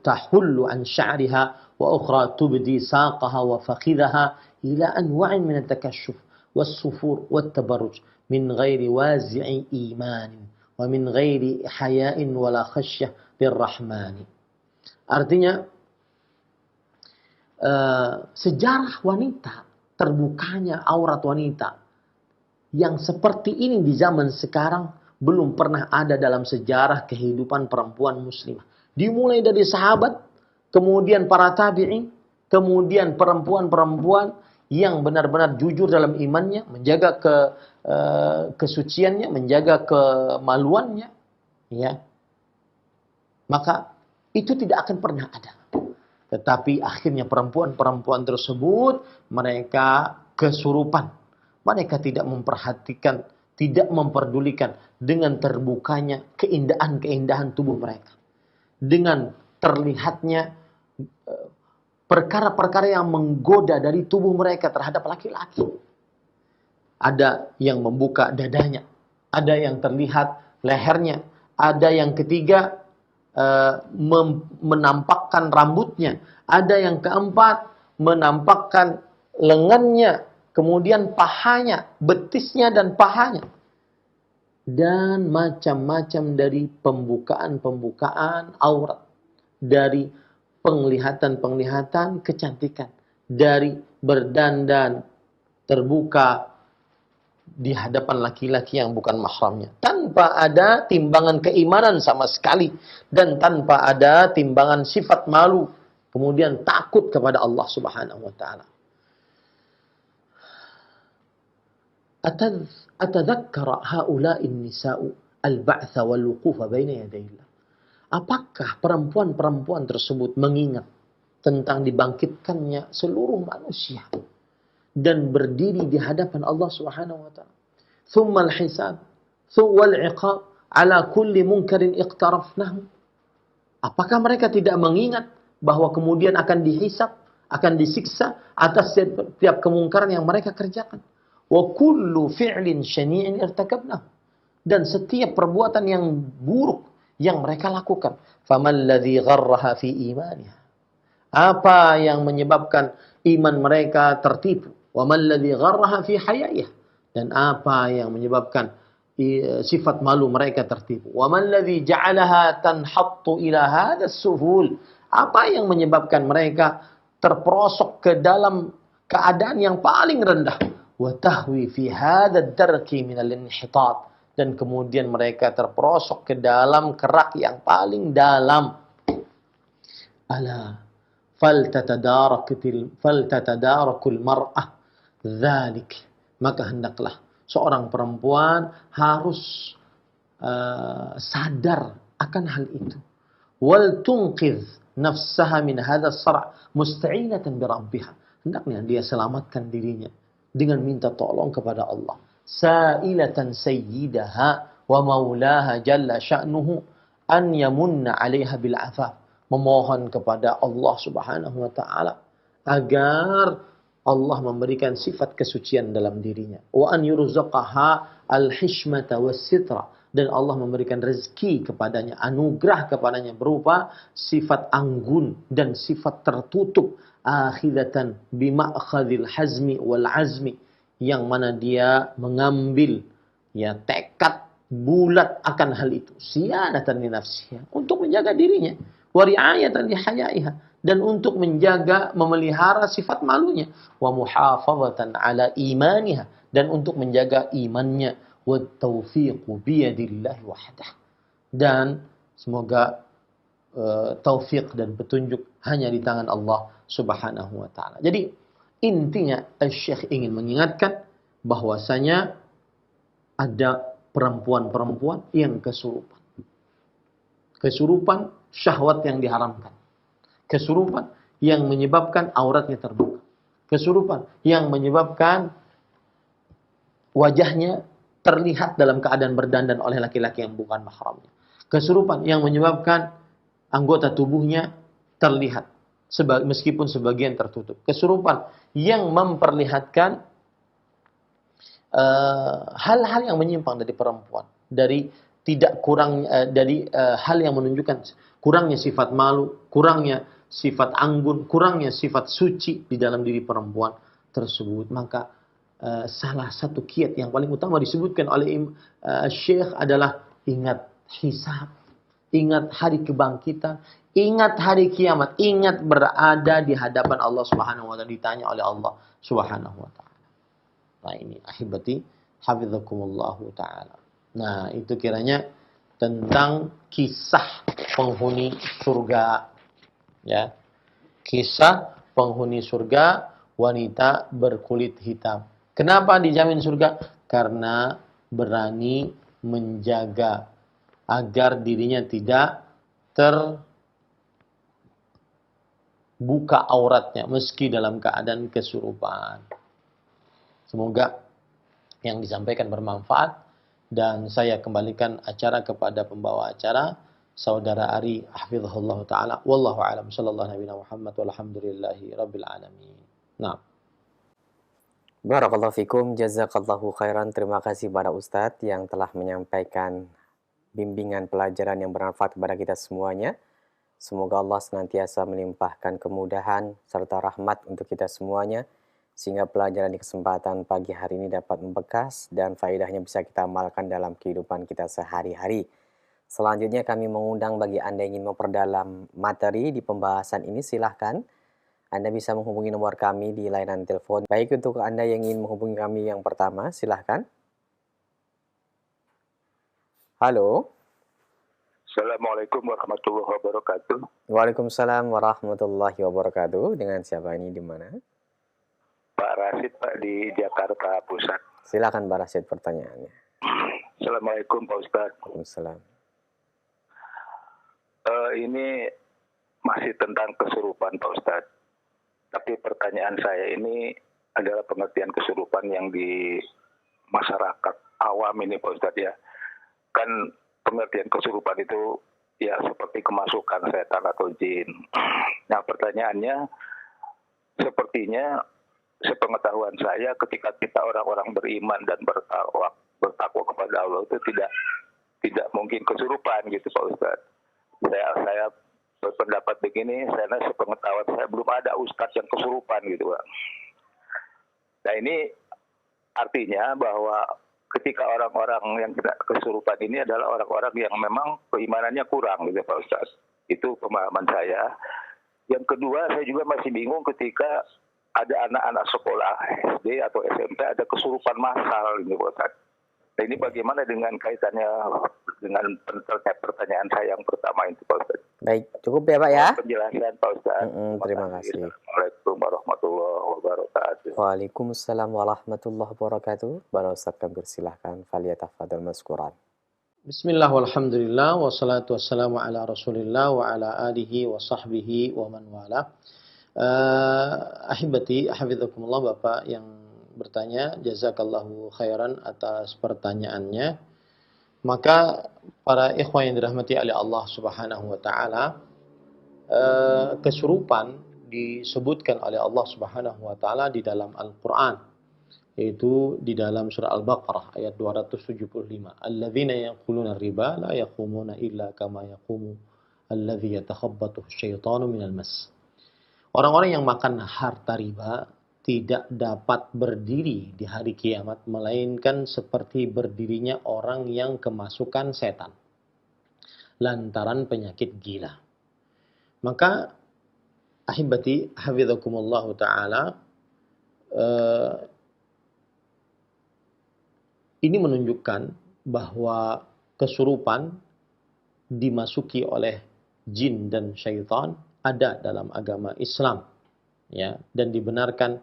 S1: تحل عن شعرها وأخرى تبدي ساقها وفخذها إلى أنواع من التكشف والسفور والتبرج من غير وازع إيمان ومن غير حياء ولا خشية للرحمن. Artinya sejarah wanita, terbukanya aurat wanita yang seperti ini di zaman sekarang belum pernah ada dalam sejarah kehidupan perempuan muslimah. Dimulai dari sahabat, kemudian para tabi'in, kemudian perempuan-perempuan yang benar-benar jujur dalam imannya, menjaga kesuciannya, menjaga kemaluannya, ya. Maka itu tidak akan pernah ada. Tetapi akhirnya perempuan-perempuan tersebut mereka kesurupan. Mereka tidak memperhatikan, tidak memperdulikan dengan terbukanya keindahan-keindahan tubuh mereka. Dengan terlihatnya perkara-perkara yang menggoda dari tubuh mereka terhadap laki-laki. Ada yang membuka dadanya, ada yang terlihat lehernya, ada yang ketiga menampakkan rambutnya, ada yang keempat menampakkan lengannya, kemudian pahanya, betisnya dan pahanya. Dan macam-macam dari pembukaan-pembukaan aurat, dari penglihatan-penglihatan kecantikan, dari berdandan terbuka di hadapan laki-laki yang bukan mahramnya, tanpa ada timbangan keimanan sama sekali, dan tanpa ada timbangan sifat malu, kemudian takut kepada Allah Subhanahu wa taala. Atadzakkara haula'i nisa'u al-ba'tha wal-wuqufa baina yadayillah. Apakah perempuan-perempuan tersebut mengingat tentang dibangkitkannya seluruh manusia dan berdiri di hadapan Allah Subhanahu wa taala? Tsumma al-hisab, tsumma al-iqab ala kulli munkarin iqtarafnahu. Apakah mereka tidak mengingat bahwa kemudian akan dihisab, akan disiksa atas setiap kemungkaran yang mereka kerjakan? Wa kullu fi'lin syani'in irtakabnahu. Dan setiap perbuatan yang buruk yang mereka lakukan. Faman ladzi gharraha fi imaniha. Apa yang menyebabkan iman mereka tertipu? Wa man ladzi gharraha fi hayaiha. Dan apa yang menyebabkan sifat malu mereka tertipu? Wa man ladzi ja'alaha tanhattu ila hadha as-suful. Apa yang menyebabkan mereka terperosok ke dalam keadaan yang paling rendah? Wa tahwi fi hadha ad-darki min al-inhitat. Dan kemudian mereka terperosok ke dalam kerak yang paling dalam. Ala faltatadarakul mar'ah dzalik. Maka hendaklah seorang perempuan harus sadar akan hal itu. Wal tunqidh nafsaha min hadha as-sar' musta'inatan bi rabbiha. Hendaknya dia selamatkan dirinya dengan minta tolong kepada Allah. Sa'ilatan sayyidaha wa maulaha jalla sya'nuhu an yamunna 'alaiha bil 'afaf. Memohon kepada Allah Subhanahu wa taala agar Allah memberikan sifat kesucian dalam dirinya. Wa an yurzaqaha al-hishmata was-sitra. Dan Allah memberikan rezeki kepadanya, anugerah kepadanya berupa sifat anggun dan sifat tertutup. Akhidatan bima'khadhil hazmi wal azmi, yang mana dia mengambil ya tekad bulat akan hal itu, siyanatan li nafsiha, untuk menjaga dirinya, wa ri'ayatan li hayaiha, dan untuk menjaga memelihara sifat malunya, wa muhafazatan ala imaniha, dan untuk menjaga imannya, wa taufiqu biyadillahi wahdah, dan semoga taufik dan petunjuk hanya di tangan Allah Subhanahu wa taala. Jadi intinya Syekh ingin mengingatkan bahwasanya ada perempuan-perempuan yang kesurupan. Kesurupan syahwat yang diharamkan. Kesurupan yang menyebabkan auratnya terbuka. Kesurupan yang menyebabkan wajahnya terlihat dalam keadaan berdandan oleh laki-laki yang bukan mahramnya. Kesurupan yang menyebabkan anggota tubuhnya terlihat meskipun sebagian tertutup. Kesurupan yang memperlihatkan hal-hal yang menyimpang dari perempuan, dari tidak kurang dari hal yang menunjukkan kurangnya sifat malu, kurangnya sifat anggun, kurangnya sifat suci di dalam diri perempuan tersebut. Maka salah satu kiat yang paling utama disebutkan oleh Syekh adalah ingat hisab, ingat hari kebangkitan, ingat hari kiamat, ingat berada di hadapan Allah Subhanahu wa taala, ditanya oleh Allah Subhanahu wa taala. Nah, ini ahibati hafizakumullah taala. Nah, itu kiranya tentang kisah penghuni surga, ya. Kisah penghuni surga, wanita berkulit hitam. Kenapa dijamin surga? Karena berani menjaga agar dirinya tidak terbuka auratnya meski dalam keadaan kesurupan. Semoga yang disampaikan bermanfaat dan saya kembalikan acara kepada pembawa acara Saudara Ari hafizahullah taala. Wallahu a'lam. Sallallahu nabi Muhammad walhamdulillahi rabbil alamin. Nah,
S2: Barakallahu fikum, jazakallahu khairan. Terima kasih pada Ustadz yang telah menyampaikan bimbingan pelajaran yang bermanfaat kepada kita semuanya. Semoga Allah senantiasa melimpahkan kemudahan serta rahmat untuk kita semuanya, sehingga pelajaran di kesempatan pagi hari ini dapat membekas dan faedahnya bisa kita amalkan dalam kehidupan kita sehari-hari. Selanjutnya kami mengundang bagi Anda yang ingin memperdalam materi di pembahasan ini, silahkan Anda bisa menghubungi nomor kami di layanan telepon. Baik, untuk Anda yang ingin menghubungi kami yang pertama, silahkan. Halo.
S3: Assalamualaikum warahmatullahi wabarakatuh.
S2: Waalaikumsalam warahmatullahi wabarakatuh. Dengan siapa ini, di mana?
S3: Pak Rasid, Pak, di Jakarta Pusat.
S2: Silakan Pak Rasid pertanyaannya.
S3: Assalamualaikum Pak Ustadz.
S2: Waalaikumsalam.
S3: Ini masih tentang kesurupan Pak Ustadz. Tapi pertanyaan saya ini adalah pengertian kesurupan yang di masyarakat awam ini Pak Ustadz ya. Kan pengertian kesurupan itu ya seperti kemasukan setan atau jin. Nah pertanyaannya, sepertinya sepengetahuan saya ketika kita orang-orang beriman dan bertakwa kepada Allah itu tidak mungkin kesurupan gitu Pak Ustadz. Saya berpendapat begini, karena sepengetahuan saya belum ada ustadz yang kesurupan gitu Pak. Nah ini artinya bahwa ketika orang-orang yang tidak kesurupan ini adalah orang-orang yang memang keimanannya kurang gitu Pak Ustadz. Itu pemahaman saya. Yang kedua, saya juga masih bingung ketika ada anak-anak sekolah SD atau SMP ada kesurupan massal gitu Pak Ustadz. Nah ini bagaimana dengan kaitannya dengan pertanyaan saya yang pertama itu Pak Ustadz.
S2: Baik, cukup ya Pak ya.
S3: Penjelasan Pak Ustadz.
S2: Terima kasih.
S3: Assalamualaikum warahmatullahi wabarakatuh.
S2: Waalaikumsalam warahmatullahi wabarakatuh. Para Ustadz kami persilahkan. Faliyatafadhal mazkuran.
S1: bismillah walhamdulillah wassalatu wassalamu ala rasulillah wa ala alihi wa sahbihi wa man wala. Ahibati hafizakumullah, Bapak yang bertanya, jazakallahu khairan atas pertanyaannya. Maka para ikhwan yang dirahmati oleh Allah Subhanahu wa taala, kesurupan disebutkan oleh Allah Subhanahu wa taala di dalam Al-Qur'an, yaitu di dalam surah Al-Baqarah ayat 275. Alladzina yaquluna riba la yaqumuna illa kama yaqumu alladzi yatakhabbathu asyaitanu minal mas. Orang-orang yang makan harta riba tidak dapat berdiri di hari kiamat, melainkan seperti berdirinya orang yang kemasukan setan lantaran penyakit gila. Maka ahibati hafizakumullah ta'ala, ini menunjukkan bahwa kesurupan dimasuki oleh jin dan syaitan ada dalam agama Islam, ya, dan dibenarkan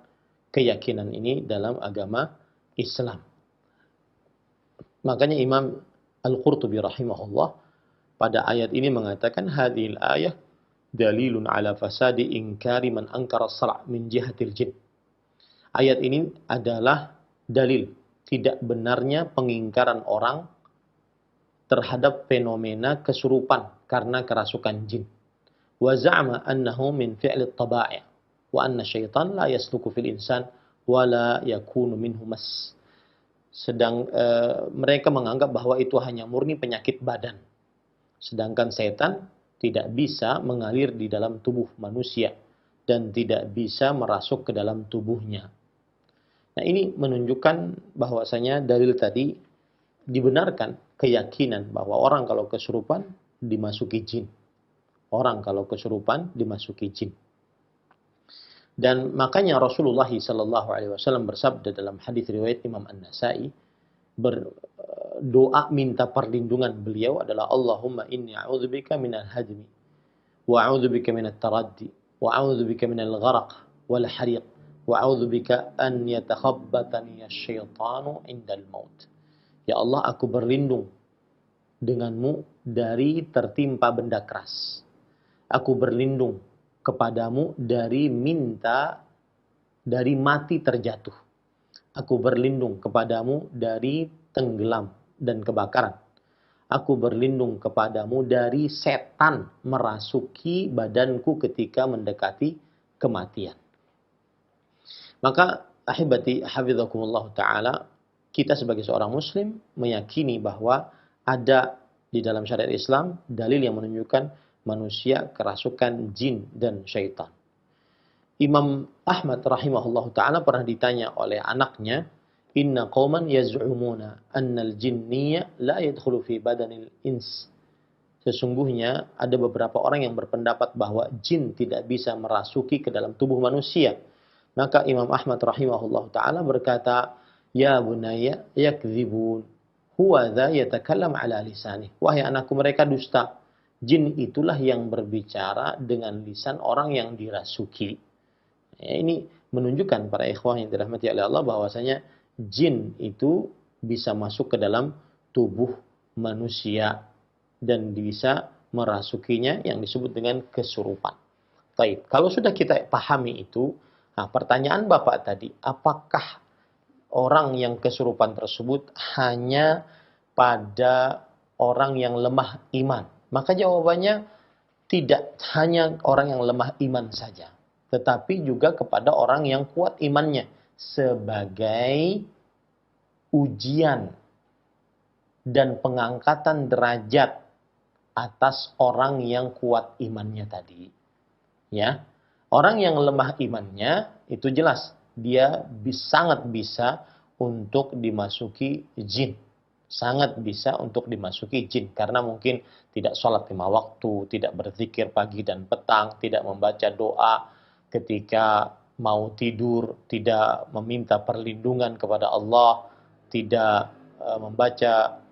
S1: keyakinan ini dalam agama Islam. Makanya Imam Al-Qurtubi rahimahullah pada ayat ini mengatakan, hadhil ayah dalilun ala fasadi inkari man ankara as-sala' min jihatil jin. Ayat ini adalah dalil tidak benarnya pengingkaran orang terhadap fenomena kesurupan karena kerasukan jin. Wa za'ama annahu min fi'li at-taba'i' wa anna syaitan la yasluku fil insan wa la yakunu minhu mas. Mereka menganggap bahwa itu hanya murni penyakit badan. Sedangkan setan tidak bisa mengalir di dalam tubuh manusia dan tidak bisa merasuk ke dalam tubuhnya. Nah, ini menunjukkan bahwasanya dalil tadi dibenarkan keyakinan bahwa orang kalau kesurupan dimasuki jin. Orang kalau kesurupan dimasuki jin. Dan makanya Rasulullah SAW bersabda dalam hadis riwayat Imam An-Nasai, berdoa minta perlindungan beliau adalah Allahumma inni a'udzubika minal hadmi wa a'udzubika minat taraddi wa a'udzubika minal gharaq wal hariq wa a'udzubika an yatakhabbatani asyaitanu indal maut. Ya Allah, aku berlindung denganmu dari tertimpa benda keras. Aku berlindung kepadamu dari mati terjatuh. Aku berlindung kepadamu dari tenggelam dan kebakaran. Aku berlindung kepadamu dari setan merasuki badanku ketika mendekati kematian. Maka ahibati hafizakumullah ta'ala, kita sebagai seorang muslim meyakini bahwa ada di dalam syariat Islam dalil yang menunjukkan manusia kerasukan jin dan syaitan. Imam Ahmad rahimahullah ta'ala pernah ditanya oleh anaknya, inna qawman yaz'umuna annal jinniya la yadkhulu fi badanil ins. Sesungguhnya ada beberapa orang yang berpendapat bahwa jin tidak bisa merasuki ke dalam tubuh manusia. Maka Imam Ahmad rahimahullah ta'ala berkata, ya bunayya yakdzibun huwa dha yatakallam ala lisanih. Wahai anakku, mereka dusta. Jin itulah yang berbicara dengan lisan orang yang dirasuki. Ya, ini menunjukkan para ikhwah yang dirahmati oleh Allah bahwasanya jin itu bisa masuk ke dalam tubuh manusia dan bisa merasukinya yang disebut dengan kesurupan. Baik, kalau sudah kita pahami itu, nah pertanyaan Bapak tadi, apakah orang yang kesurupan tersebut hanya pada orang yang lemah iman? Maka jawabannya tidak hanya orang yang lemah iman saja, tetapi juga kepada orang yang kuat imannya sebagai ujian dan pengangkatan derajat atas orang yang kuat imannya tadi. Ya, orang yang lemah imannya itu jelas dia sangat bisa untuk dimasuki jin. Sangat bisa untuk dimasuki jin. Karena mungkin tidak sholat 5 waktu, tidak berzikir pagi dan petang, tidak membaca doa ketika mau tidur, tidak meminta perlindungan kepada Allah, tidak membaca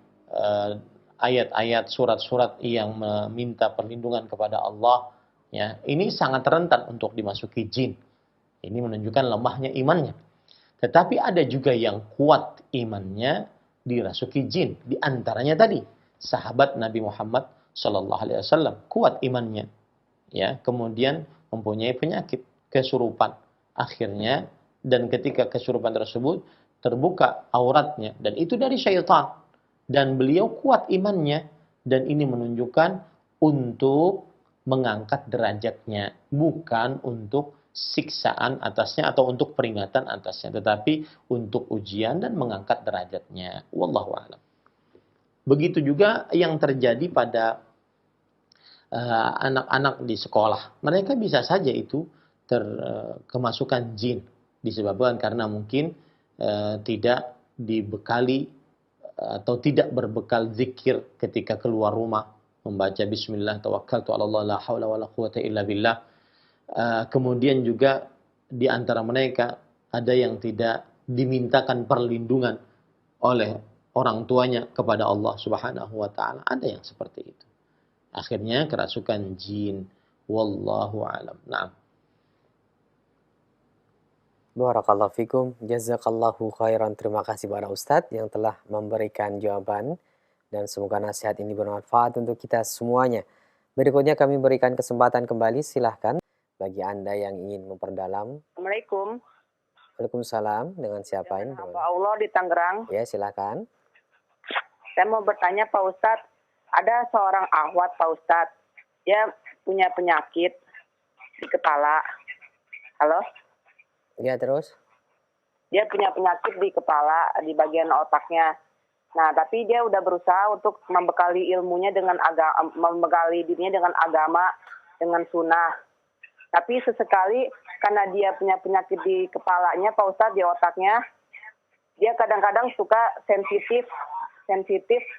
S1: ayat-ayat, surat-surat yang meminta perlindungan kepada Allah. Ya, ini sangat rentan untuk dimasuki jin. Ini menunjukkan lemahnya imannya. Tetapi ada juga yang kuat imannya dirasuki jin. Di antaranya tadi sahabat Nabi Muhammad Sallallahu Alaihi Wasallam kuat imannya, ya, kemudian mempunyai penyakit kesurupan. Akhirnya dan ketika kesurupan tersebut terbuka auratnya dan itu dari syaitan dan beliau kuat imannya dan ini menunjukkan untuk mengangkat derajatnya, bukan untuk siksaan atasnya atau untuk peringatan atasnya, tetapi untuk ujian dan mengangkat derajatnya. Wallahu a'lam. Begitu juga yang terjadi pada anak-anak di sekolah. Mereka bisa saja itu kemasukan jin disebabkan karena mungkin tidak dibekali atau tidak berbekal zikir ketika keluar rumah, membaca bismillah tawakkaltu 'ala Allah la haula wala quwata illa billah. Kemudian juga di antara mereka ada yang tidak dimintakan perlindungan oleh orang tuanya kepada Allah Subhanahu wa taala. Ada yang seperti itu. Akhirnya kerasukan jin. Wallahu a'lam. Naam.
S2: Barakallahu fikum, jazakallahu khairan. Terima kasih para Ustadz yang telah memberikan jawaban dan semoga nasihat ini bermanfaat untuk kita semuanya. Berikutnya kami berikan kesempatan kembali, silahkan bagi Anda yang ingin memperdalam.
S4: Assalamualaikum.
S2: Waalaikumsalam. Dengan siapa ini?
S4: Hamba Allah di Tangerang.
S2: Ya, silakan.
S4: Saya mau bertanya Pak Ustadz, ada seorang ahwat Pak Ustadz, dia punya penyakit di kepala. Halo?
S2: Ya, terus?
S4: Dia punya penyakit di kepala, di bagian otaknya. Nah, tapi dia udah berusaha untuk membekali ilmunya dengan membekali dirinya dengan agama, dengan sunnah. Tapi sesekali karena dia punya penyakit di kepalanya, Pak Ustadz, di otaknya, dia kadang-kadang suka sensitif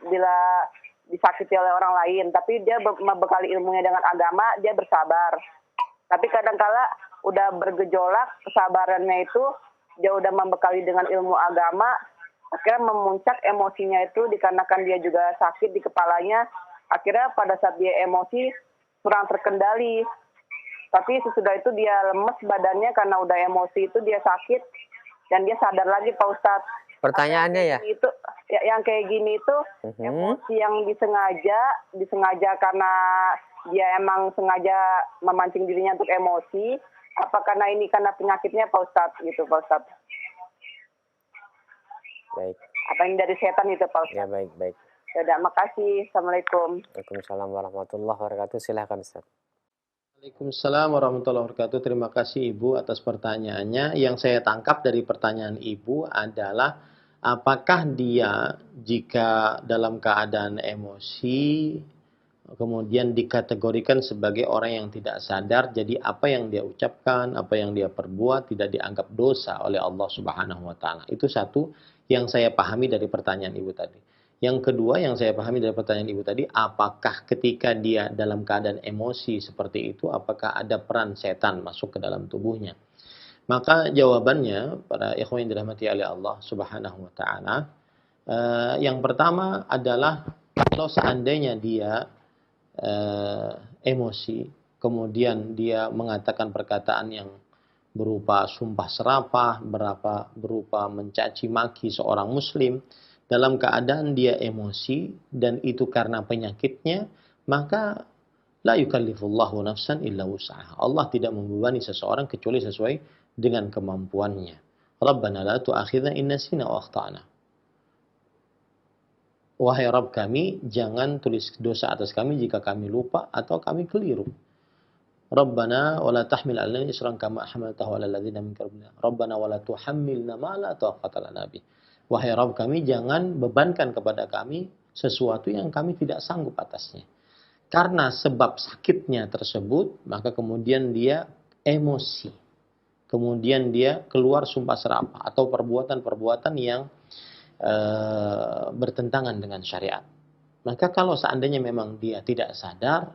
S4: bila disakiti oleh orang lain. Tapi dia membekali ilmunya dengan agama, dia bersabar. Tapi kadang-kala udah bergejolak, kesabarannya itu dia udah membekali dengan ilmu agama, akhirnya memuncak emosinya itu dikarenakan dia juga sakit di kepalanya. Akhirnya pada saat dia emosi kurang terkendali. Tapi sesudah itu dia lemes badannya karena udah emosi itu dia sakit dan dia sadar lagi Pak Ustadz.
S2: Pertanyaannya ya?
S4: Itu yang kayak gini itu emosi yang disengaja karena dia emang sengaja memancing dirinya untuk emosi, apa karena penyakitnya Pak Ustadz gitu Pak Ustadz.
S2: Baik.
S4: Apa ini dari setan itu Pak Ustadz?
S2: Ya, baik.
S4: Ya, makasih. Assalamualaikum.
S2: Waalaikumsalam warahmatullahi wabarakatuh. Silakan Ustaz.
S1: Waalaikumsalam warahmatullahi wabarakatuh. Terima kasih Ibu atas pertanyaannya. Yang saya tangkap dari pertanyaan Ibu adalah apakah dia jika dalam keadaan emosi kemudian dikategorikan sebagai orang yang tidak sadar, jadi apa yang dia ucapkan, apa yang dia perbuat tidak dianggap dosa oleh Allah Subhanahu wa taala. Itu satu yang saya pahami dari pertanyaan Ibu tadi. Yang kedua yang saya pahami dari pertanyaan Ibu tadi, apakah ketika dia dalam keadaan emosi seperti itu, apakah ada peran setan masuk ke dalam tubuhnya? Maka jawabannya, para ikhwan yang dirahmati oleh Allah Subhanahu wa taala, yang pertama adalah kalau seandainya dia emosi, kemudian dia mengatakan perkataan yang berupa sumpah serapah, berupa mencaci maki seorang muslim, dalam keadaan dia emosi dan itu karena penyakitnya, maka la yukallifullahu nafsan illa wus'aha. Allah tidak membebani seseorang kecuali sesuai dengan kemampuannya. Rabbana la tu'akhidna in nasina wa akhtana. Wahai Rabb kami, jangan tulis dosa atas kami jika kami lupa atau kami keliru. Rabbana wa la tahmil 'alaina isran kama hamaltahu 'alal ladzina min qablina. Rabbana wa la tuhammilna ma la taqata lana bih. Wahai Rabb kami, jangan bebankan kepada kami sesuatu yang kami tidak sanggup atasnya. Karena sebab sakitnya tersebut, maka kemudian dia emosi. Kemudian dia keluar sumpah serapah atau perbuatan-perbuatan yang bertentangan dengan syariat. Maka kalau seandainya memang dia tidak sadar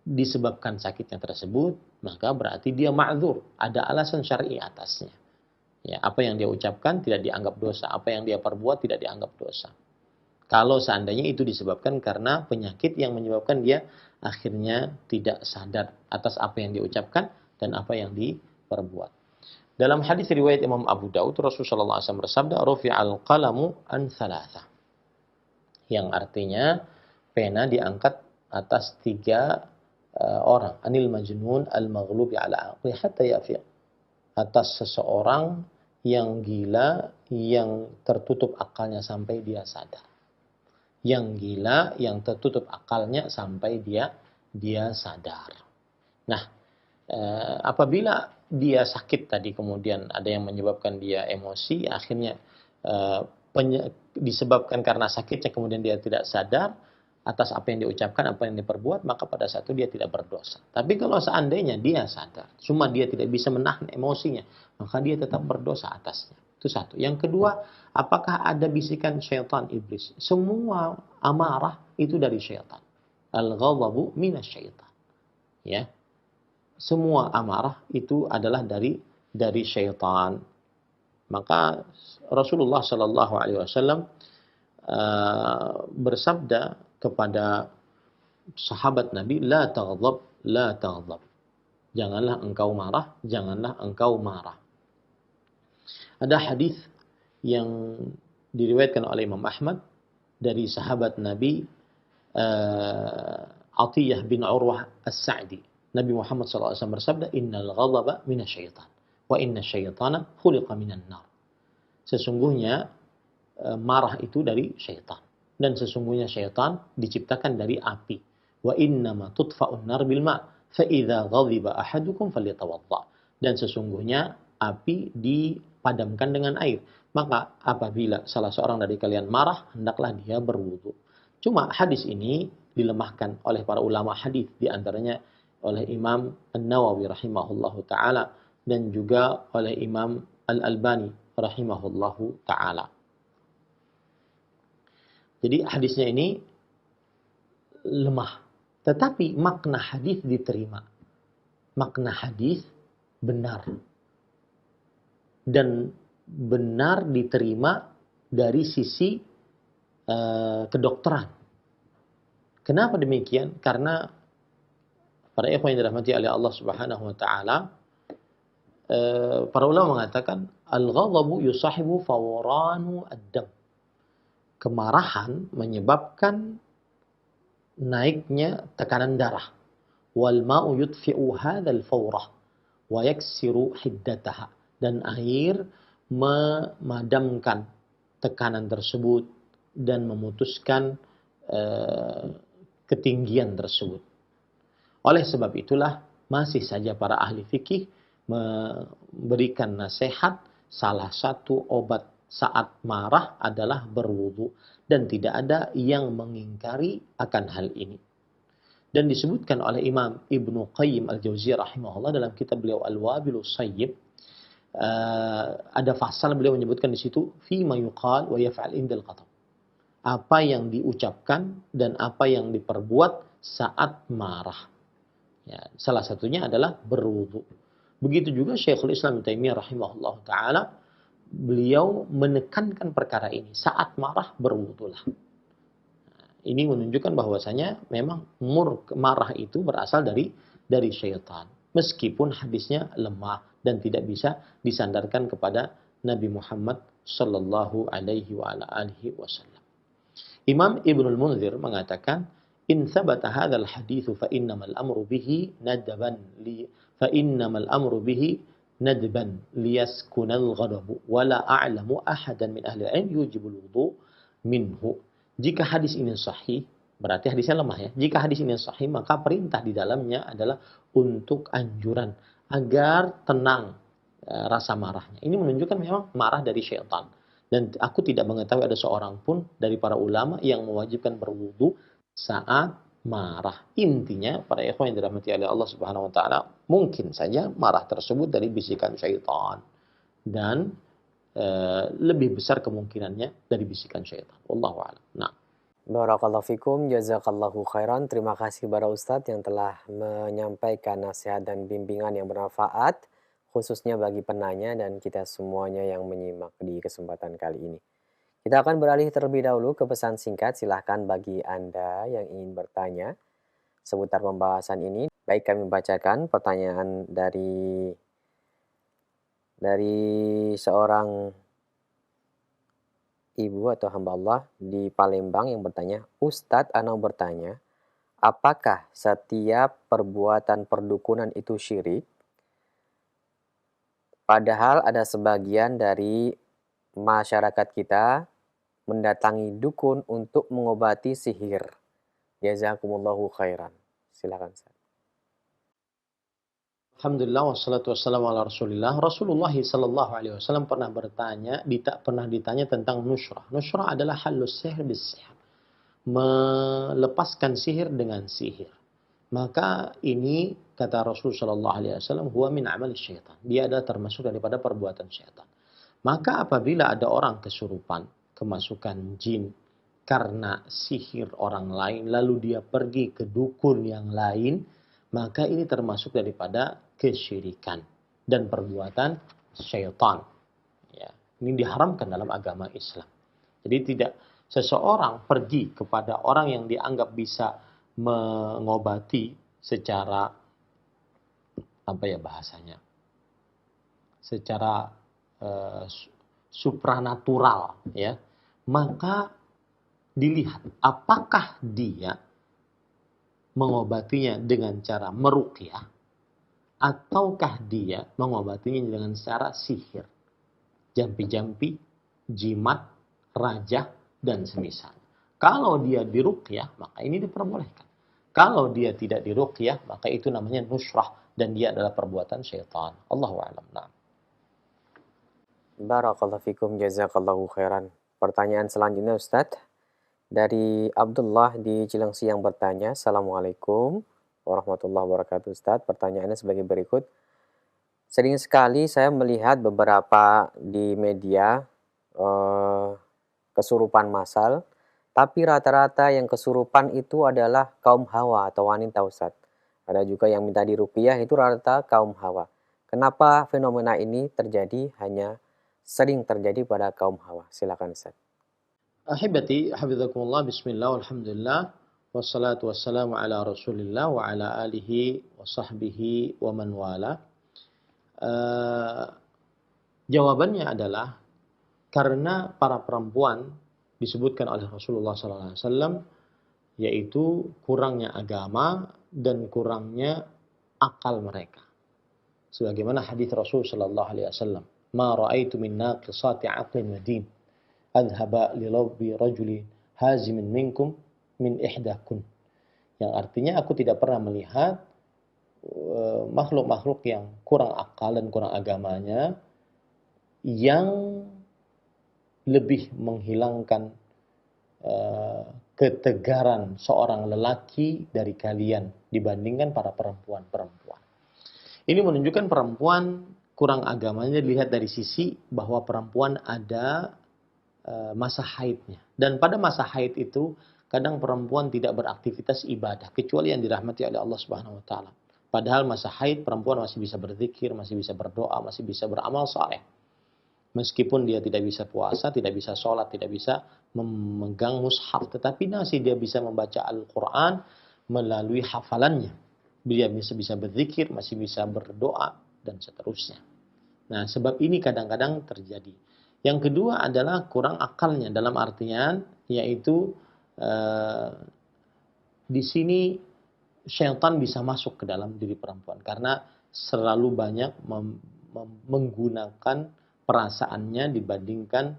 S1: disebabkan sakitnya tersebut, maka berarti dia ma'dzur, ada alasan syar'i atasnya. Ya, apa yang dia ucapkan tidak dianggap dosa, apa yang dia perbuat tidak dianggap dosa. Kalau seandainya itu disebabkan karena penyakit yang menyebabkan dia akhirnya tidak sadar atas apa yang dia ucapkan dan apa yang diperbuat. Dalam hadis riwayat Imam Abu Daud, Rasulullah SAW bersabda, "Rufi'al qalamu an thalatha." Yang artinya pena diangkat atas 3 orang. Anil majnun al-maghlubi ala aqli hatta yafiq. Atas seseorang yang gila, yang tertutup akalnya sampai dia sadar. Yang gila, yang tertutup akalnya sampai dia sadar. Nah, apabila dia sakit tadi, kemudian ada yang menyebabkan dia emosi, akhirnya disebabkan karena sakitnya, kemudian dia tidak sadar atas apa yang diucapkan, apa yang diperbuat, maka pada saat itu dia tidak berdosa. Tapi kalau seandainya dia sadar, cuma dia tidak bisa menahan emosinya, maka dia tetap berdosa atasnya. Itu satu. Yang kedua, apakah ada bisikan syaitan iblis? Semua amarah itu dari syaitan. Al-ghadabu minasyaitan. Ya. Semua amarah itu adalah dari syaitan. Maka Rasulullah Shallallahu Alaihi Wasallam bersabda kepada sahabat Nabi, la taghdab, la taghdab. Janganlah engkau marah, janganlah engkau marah. Ada hadis yang diriwayatkan oleh Imam Ahmad dari sahabat Nabi Atiyah bin Urwah As-Sa'di. Nabi Muhammad SAW bersabda, innal ghadaba minasyaitan. Wa inna syaitana khuliqa minan nar. Sesungguhnya marah itu dari syaitan. Dan sesungguhnya syaitan diciptakan dari api. Wa innama tudfa'un nar bil ma' fa idza ghadiba ahadukum falyatawadda. Dan sesungguhnya api dipadamkan dengan air. Maka apabila salah seorang dari kalian marah, hendaklah dia berwudu. Cuma hadis ini dilemahkan oleh para ulama hadis, di antaranya oleh Imam An-Nawawi rahimahullahu taala dan juga oleh Imam Al-Albani rahimahullahu taala. Jadi hadisnya ini lemah, tetapi makna hadis diterima. Makna hadis benar. Dan benar diterima dari sisi kedokteran. Kenapa demikian? Karena para ikhwan yang dirahmati oleh Allah Subhanahu wa taala, para ulama mengatakan al-ghadabu yusahibu fawranu ad-dam. Kemarahan menyebabkan naiknya tekanan darah. Wal ma'u yudfi'u hadzal fawrah wa yaksiru hiddataha. Dan air memadamkan tekanan tersebut dan memutuskan ketinggian tersebut. Oleh sebab itulah masih saja para ahli fikih memberikan nasihat salah satu obat saat marah adalah berwudu, dan tidak ada yang mengingkari akan hal ini. Dan disebutkan oleh Imam Ibnu Qayyim Al-Jauziyah rahimahullah dalam kitab beliau Al-Wabilus Sayyib, ada pasal beliau menyebutkan di situ fi ma yuqal wa yaf'al indal ghadab. Apa yang diucapkan dan apa yang diperbuat saat marah. Ya, salah satunya adalah berwudu. Begitu juga Syekhul Islam Ibnu Taimiyah rahimahullah taala, beliau menekankan perkara ini, saat marah berwudulah. Ini menunjukkan bahwasanya memang marah itu berasal dari syaitan. Meskipun hadisnya lemah dan tidak bisa disandarkan kepada Nabi Muhammad sallallahu alaihi wa ala alihi wasallam. Imam Ibnul Munzir mengatakan, in thabata hadzal hadits fa innamal amru bihi nadban liyaskunal ghadabu wala a'lamu ahadan min ahli ilm yujibul wudu minhu. Jika hadis ini sahih, berarti hadisnya lemah ya. Jika hadis ini sahih, maka perintah di dalamnya adalah untuk anjuran agar tenang rasa marahnya. Ini menunjukkan memang marah dari syaitan. Dan aku tidak mengetahui ada seorang pun dari para ulama yang mewajibkan berwudu saat marah. Intinya, para ikhwan yang dirahmati oleh Allah Subhanahu wa taala, mungkin saja marah tersebut dari bisikan syaitan, dan lebih besar kemungkinannya dari bisikan syaitan. Wallahu a'lam. Nah,
S2: Barakallahu fikum, jazakallahu khairan. Terima kasih kepada Ustadz yang telah menyampaikan nasihat dan bimbingan yang bermanfaat, khususnya bagi penanya dan kita semuanya yang menyimak di kesempatan kali ini. Kita akan beralih terlebih dahulu ke pesan singkat. Silahkan bagi Anda yang ingin bertanya seputar pembahasan ini. Baik, kami bacakan pertanyaan dari seorang ibu atau hamba Allah di Palembang yang bertanya, Ustadz, ana bertanya, apakah setiap perbuatan perdukunan itu syirik? Padahal ada sebagian dari masyarakat kita mendatangi dukun untuk mengobati sihir. Jazakumullahu khairan. Silakan.
S1: alhamdulillah wassalatu wassalamu ala Rasulillah. Rasulullah sallallahu alaihi wasallam pernah ditanya tentang nusrah. Nusrah adalah halus sihir bis sihir. Melepaskan sihir dengan sihir. Maka ini kata Rasul sallallahu alaihi wasallam, huwa min amal syaitan. Dia adalah termasuk daripada perbuatan syaitan. Maka apabila ada orang kesurupan, kemasukan jin karena sihir orang lain, lalu dia pergi ke dukun yang lain, maka ini termasuk daripada kesyirikan dan perbuatan syaitan. Ya, ini diharamkan dalam agama Islam. Jadi tidak seseorang pergi kepada orang yang dianggap bisa mengobati secara secara supranatural, ya, maka dilihat apakah dia mengobatinya dengan cara meruqyah ataukah dia mengobatinya dengan cara sihir, jampi-jampi, jimat, rajah, dan semisal. Kalau dia diruqyah, maka ini diperbolehkan. Kalau dia tidak diruqyah, maka itu namanya nusrah dan dia adalah perbuatan syaitan. Allahu a'lam. Nah.
S2: Barakallahu fikum, jazakallahu khairan. Pertanyaan selanjutnya Ustadz, dari Abdullah di Cilengsi yang bertanya, Assalamualaikum warahmatullahi wabarakatuh Ustadz. Pertanyaannya sebagai berikut. Sering sekali saya melihat beberapa di media kesurupan massal, tapi rata-rata yang kesurupan itu adalah kaum hawa atau wanita Ustadz. Ada juga yang minta diruqyah, itu rata-rata kaum hawa. Kenapa fenomena ini terjadi sering terjadi pada kaum hawa? Silakan Ustaz.
S1: Ahibati, hafizakumullah, bismillah, alhamdulillah, wassalatu wassalamu ala rasulillah wa ala alihi wa sahbihi wa man wala. Jawabannya adalah karena para perempuan disebutkan oleh Rasulullah SAW, yaitu kurangnya agama dan kurangnya akal mereka. Sebagaimana hadis Rasul SAW, "Ma ra'aitu min naqisati aqlin wa din, adhaba li rabbi rajulin hazimin minkum min ihdakun." Yang artinya aku tidak pernah melihat makhluk-makhluk yang kurang akal dan kurang agamanya yang lebih menghilangkan ketegaran seorang lelaki dari kalian dibandingkan para perempuan-perempuan. Ini menunjukkan perempuan kurang agamanya dilihat dari sisi bahwa perempuan ada masa haidnya. Dan pada masa haid itu kadang perempuan tidak beraktivitas ibadah kecuali yang dirahmati oleh Allah Subhanahu wa taala. Padahal masa haid perempuan masih bisa berzikir, masih bisa berdoa, masih bisa beramal saleh. Meskipun dia tidak bisa puasa, tidak bisa sholat, tidak bisa memegang mushaf, tetapi masih dia bisa membaca Al-Quran melalui hafalannya. Dia bisa berzikir, masih bisa berdoa, dan seterusnya. Nah, sebab ini kadang-kadang terjadi. Yang kedua adalah kurang akalnya, dalam artian yaitu di sini syaitan bisa masuk ke dalam diri perempuan karena selalu banyak menggunakan perasaannya dibandingkan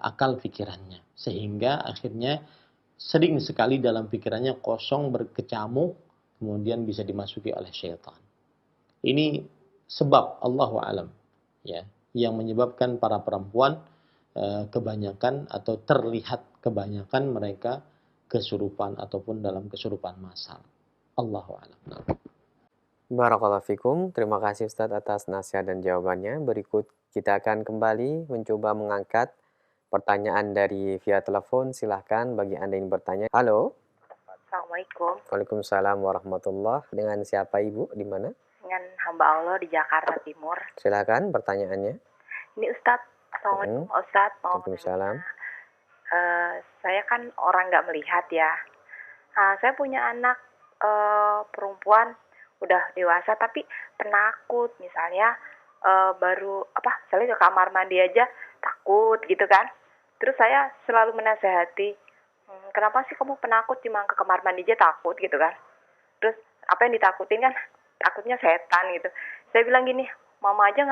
S1: akal pikirannya, sehingga akhirnya sering sekali dalam pikirannya kosong, berkecamuk, kemudian bisa dimasuki oleh syaitan. Ini sebab Allahu a'lam, ya, yang menyebabkan para perempuan kebanyakan atau terlihat kebanyakan mereka kesurupan ataupun dalam kesurupan massal. Allahu a'lam.
S2: Barakallahu fikum. Terima kasih Ustadz atas nasihat dan jawabannya. Berikut kita akan kembali mencoba mengangkat pertanyaan dari via telepon. Silahkan bagi Anda yang bertanya. Halo.
S5: Assalamualaikum.
S2: Waalaikumsalam warahmatullahi. Dengan siapa Ibu? Di mana?
S5: Dengan hamba Allah di Jakarta Timur.
S2: Silakan pertanyaannya.
S5: Ini Ustadz. Assalamualaikum Ustadz.
S2: Waalaikumsalam.
S5: Saya kan orang nggak melihat ya. Saya punya anak perempuan udah dewasa tapi penakut, misalnya misalnya ke kamar mandi aja takut gitu kan. Terus saya selalu menasehati, kenapa sih kamu penakut, cuma ke kamar mandi aja takut gitu kan. Terus apa yang ditakutin kan, takutnya setan gitu. Saya bilang gini, mama aja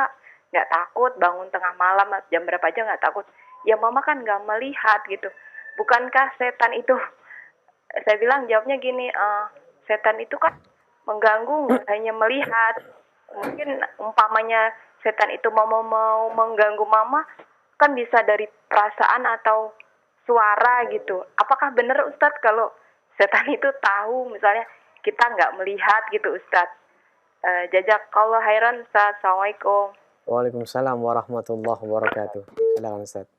S5: nggak takut bangun tengah malam jam berapa aja nggak takut. Ya mama kan nggak melihat gitu. Bukankah setan itu? Saya bilang jawabnya gini, setan itu kan mengganggu, hanya melihat. Mungkin umpamanya setan itu mau mengganggu mama, kan bisa dari perasaan atau suara gitu. Apakah benar Ustadz kalau setan itu tahu, misalnya kita nggak melihat gitu Ustadz? Jazakallahu khairan Ustadz. Assalamualaikum.
S2: Waalaikumsalam warahmatullahi wabarakatuh. Silakan Ustadz.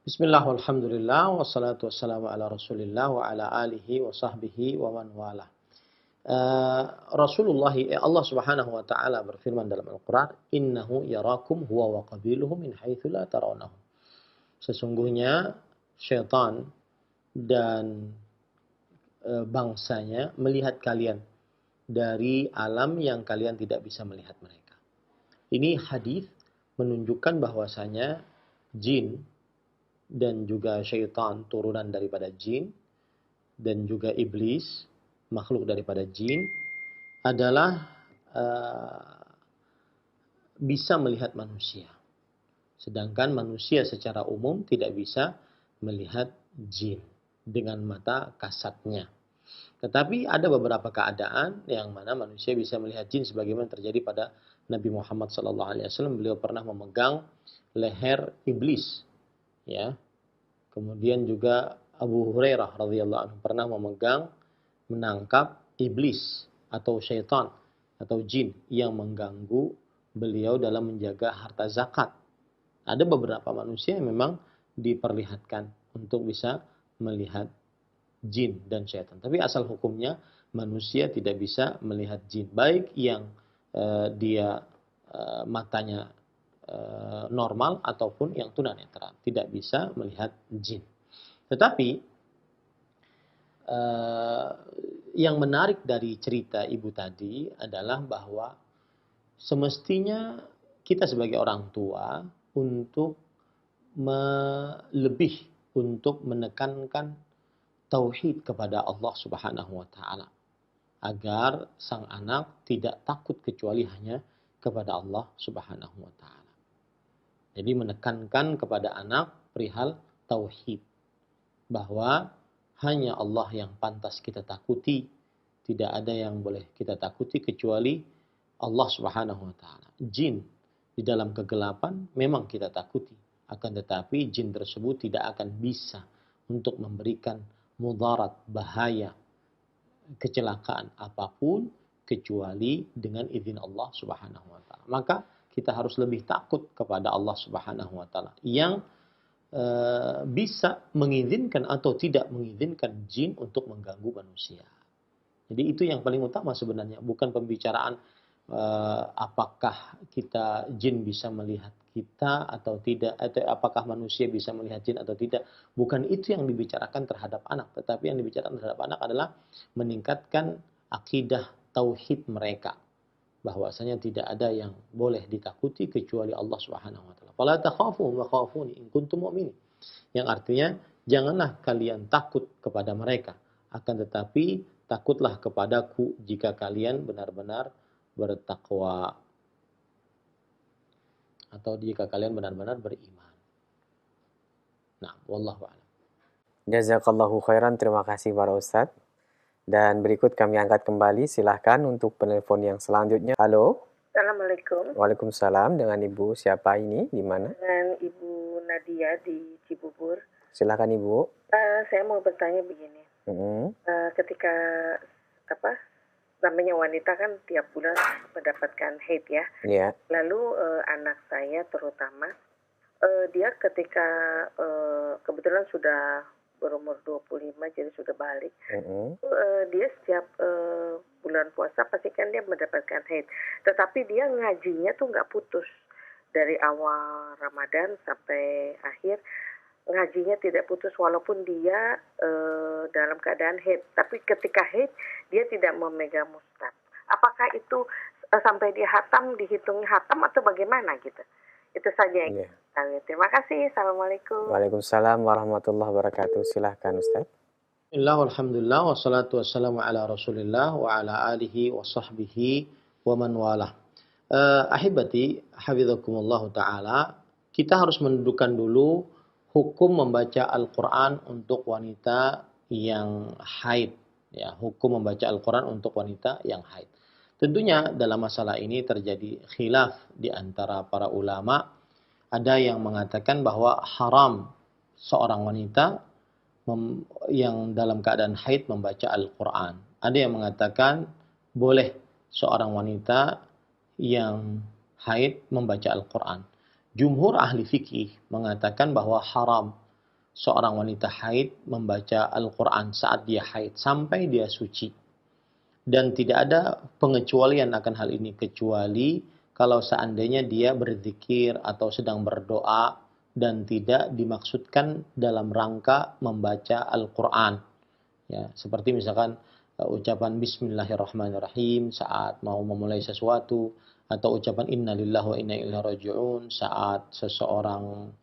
S1: Bismillah, walhamdulillah, wassalatu wassalamu ala rasulillah wa ala alihi wa sahbihi wa man wala. Allah subhanahu wa ta'ala berfirman dalam Al-Quran, innahu yarakum huwa wa qabiluhu min haitsu la tarawnahum. Sesungguhnya syaitan dan bangsanya melihat kalian dari alam yang kalian tidak bisa melihat mereka. Ini hadis menunjukkan bahwasanya jin dan juga syaitan turunan daripada jin dan juga iblis makhluk daripada jin adalah bisa melihat manusia. Sedangkan manusia secara umum tidak bisa melihat jin dengan mata kasatnya. Tetapi ada beberapa keadaan yang mana manusia bisa melihat jin sebagaimana terjadi pada Nabi Muhammad SAW. Beliau pernah memegang leher iblis, ya. Kemudian juga Abu Hurairah radhiyallahu anhu pernah menangkap iblis atau syaitan atau jin yang mengganggu beliau dalam menjaga harta zakat. Ada beberapa manusia yang memang diperlihatkan untuk bisa melihat jin dan syaitan. Tapi asal hukumnya manusia tidak bisa melihat jin, baik yang dia matanya normal ataupun yang tunanetra, tidak bisa melihat jin. Tetapi yang menarik dari cerita ibu tadi adalah bahwa semestinya kita sebagai orang tua untuk untuk menekankan tauhid kepada Allah Subhanahu wa taala agar sang anak tidak takut kecuali hanya kepada Allah Subhanahu wa taala. Jadi menekankan kepada anak perihal tauhid bahwa hanya Allah yang pantas kita takuti, tidak ada yang boleh kita takuti kecuali Allah Subhanahu wa taala. Jin di dalam kegelapan memang kita takuti, akan tetapi jin tersebut tidak akan bisa untuk memberikan mudarat, bahaya, kecelakaan apapun kecuali dengan izin Allah Subhanahu wa taala. Maka kita harus lebih takut kepada Allah Subhanahu wa taala yang bisa mengizinkan atau tidak mengizinkan jin untuk mengganggu manusia. Jadi itu yang paling utama sebenarnya, bukan pembicaraan apakah jin bisa melihat kita atau tidak, atau apakah manusia bisa melihat jin atau tidak. Bukan itu yang dibicarakan terhadap anak, tetapi yang dibicarakan terhadap anak adalah meningkatkan akidah tauhid mereka, bahwasanya tidak ada yang boleh ditakuti kecuali Allah Subhanahu wa taala. Fala takhafu wa khafuni in kuntum mu'minin. Yang artinya janganlah kalian takut kepada mereka, akan tetapi takutlah kepadaku jika kalian benar-benar bertakwa atau jika kalian benar-benar beriman. Nah, wallahu a'lam.
S2: Jazakallahu khairan, terima kasih para Ustadz. Dan berikut kami angkat kembali, silahkan untuk penelpon yang selanjutnya. Halo.
S6: Assalamualaikum.
S2: Waalaikumsalam. Dengan Ibu siapa ini? Di mana?
S6: Dengan Ibu Nadia di Cibubur.
S2: Silakan Ibu.
S6: Saya mau bertanya begini. Ketika namanya wanita kan tiap bulan mendapatkan haid ya.
S2: Yeah.
S6: Lalu anak saya terutama dia ketika kebetulan sudah berumur 25 jadi sudah balik. Dia setiap bulan puasa pasti kan dia mendapatkan haid. Tetapi dia ngajinya tuh nggak putus. Dari awal Ramadan sampai akhir ngajinya tidak putus walaupun dia dalam keadaan haid. Tapi ketika haid dia tidak memegang mushaf. Apakah itu sampai dia hatam dihitung hatam atau bagaimana gitu? Itu saja yang tahu. Terima kasih. Assalamualaikum.
S2: Waalaikumsalam warahmatullahi wabarakatuh. Silahkan Ustaz.
S1: Alhamdulillah wassalatu wassalamu ala Rasulillah wa ala alihi wa sahbihi wa man walah. Ahibati hafizakumullah taala, kita harus mendudukan dulu hukum membaca Al-Qur'an untuk wanita yang haid, ya, hukum membaca Al-Qur'an untuk wanita yang haid. Tentunya dalam masalah ini terjadi khilaf di antara para ulama. Ada yang mengatakan bahwa haram seorang wanita yang dalam keadaan haid membaca Al-Quran. Ada yang mengatakan boleh seorang wanita yang haid membaca Al-Quran. Jumhur ahli fikih mengatakan bahwa haram seorang wanita haid membaca Al-Quran saat dia haid sampai dia suci. Dan tidak ada pengecualian akan hal ini kecuali kalau seandainya dia berzikir atau sedang berdoa dan tidak dimaksudkan dalam rangka membaca Al-Quran. Ya, seperti misalkan ucapan Bismillahirrahmanirrahim saat mau memulai sesuatu, atau ucapan Inna lillahi wa inna ilaihi raji'un saat seseorang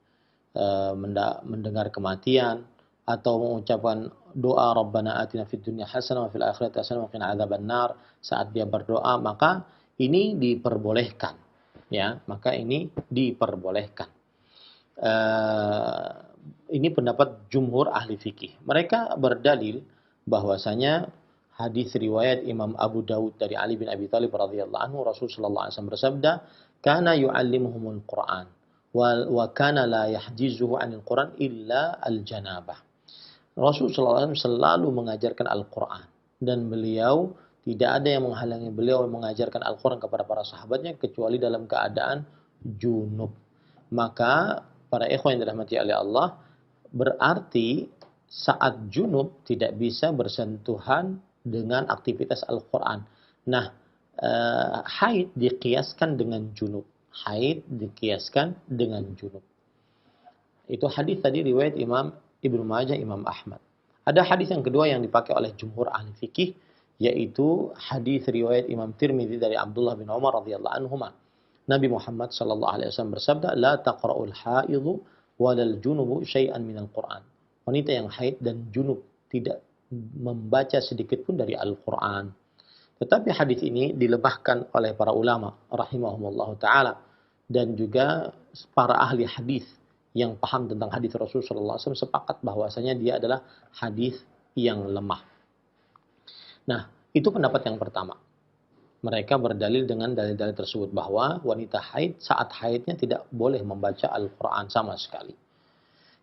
S1: mendengar kematian, atau mengucapkan doa Rabbana atina fid dunya hasanah wa fil akhirati hasanah wa qina adzabannar saat dia berdoa, maka ini diperbolehkan, ya, maka ini diperbolehkan. Ini pendapat jumhur ahli fikih. Mereka berdalil bahwasanya hadis riwayat Imam Abu Dawud dari Ali bin Abi Thalib radhiyallahu anhu, Rasul sallallahu alaihi wasallam bersabda, "Kana yu'allimuhumul Qur'an wa kana la yahjizuhu 'anil Qur'an illa al-janabah." Rasul sallallahu alaihi wasallam selalu mengajarkan Al-Qur'an dan beliau tidak ada yang menghalangi beliau mengajarkan Al-Qur'an kepada para sahabatnya kecuali dalam keadaan junub. Maka para ikhwan yang dirahmati oleh Allah, berarti saat junub tidak bisa bersentuhan dengan aktivitas Al-Quran. Nah, haid dikiaskan dengan junub. Haid dikiaskan dengan junub. Itu hadis tadi riwayat Imam Ibnu Majah, Imam Ahmad. Ada hadis yang kedua yang dipakai oleh jumhur ahli fikih, yaitu hadis riwayat Imam Tirmidzi dari Abdullah bin Umar radhiyallahu anhuma. Nabi Muhammad sallallahu alaihi wasallam bersabda, "La taqra'ul haidhu walal junubu syai'an minal Qur'an." Wanita yang haid dan junub tidak membaca sedikit pun dari Al-Qur'an. Tetapi hadis ini dilemahkan oleh para ulama rahimahumullah taala dan juga para ahli hadis yang paham tentang hadis Rasul sallallahu alaihi wasallam sepakat bahwasanya dia adalah hadis yang lemah. Nah, itu pendapat yang pertama. Mereka berdalil dengan dalil-dalil tersebut bahwa wanita haid saat haidnya tidak boleh membaca Al-Quran sama sekali.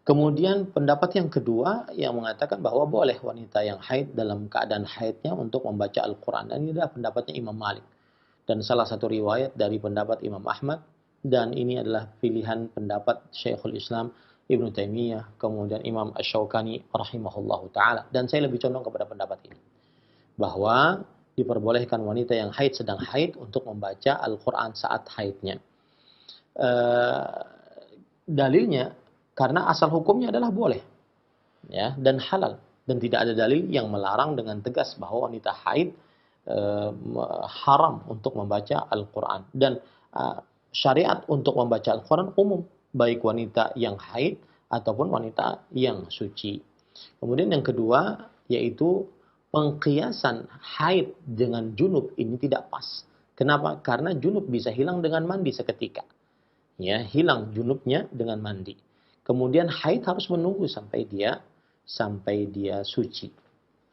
S1: Kemudian pendapat yang kedua yang mengatakan bahwa boleh wanita yang haid dalam keadaan haidnya untuk membaca Al-Quran. Dan ini adalah pendapatnya Imam Malik. Dan salah satu riwayat dari pendapat Imam Ahmad. Dan ini adalah pilihan pendapat Syekhul Islam Ibnu Taimiyah, kemudian Imam Asy-Syaukani rahimahullahu ta'ala. Dan saya lebih condong kepada pendapat ini. Bahwa diperbolehkan wanita yang haid sedang haid untuk membaca Al-Quran saat haidnya. Dalilnya, karena asal hukumnya adalah boleh, ya, dan halal. Dan tidak ada dalil yang melarang dengan tegas bahwa wanita haid haram untuk membaca Al-Quran. Dan syariat untuk membaca Al-Quran umum, baik wanita yang haid ataupun wanita yang suci. Kemudian yang kedua, yaitu pengkiasan haid dengan junub ini tidak pas. Kenapa? Karena junub bisa hilang dengan mandi seketika. Ya, hilang junubnya dengan mandi. Kemudian haid harus menunggu sampai dia suci.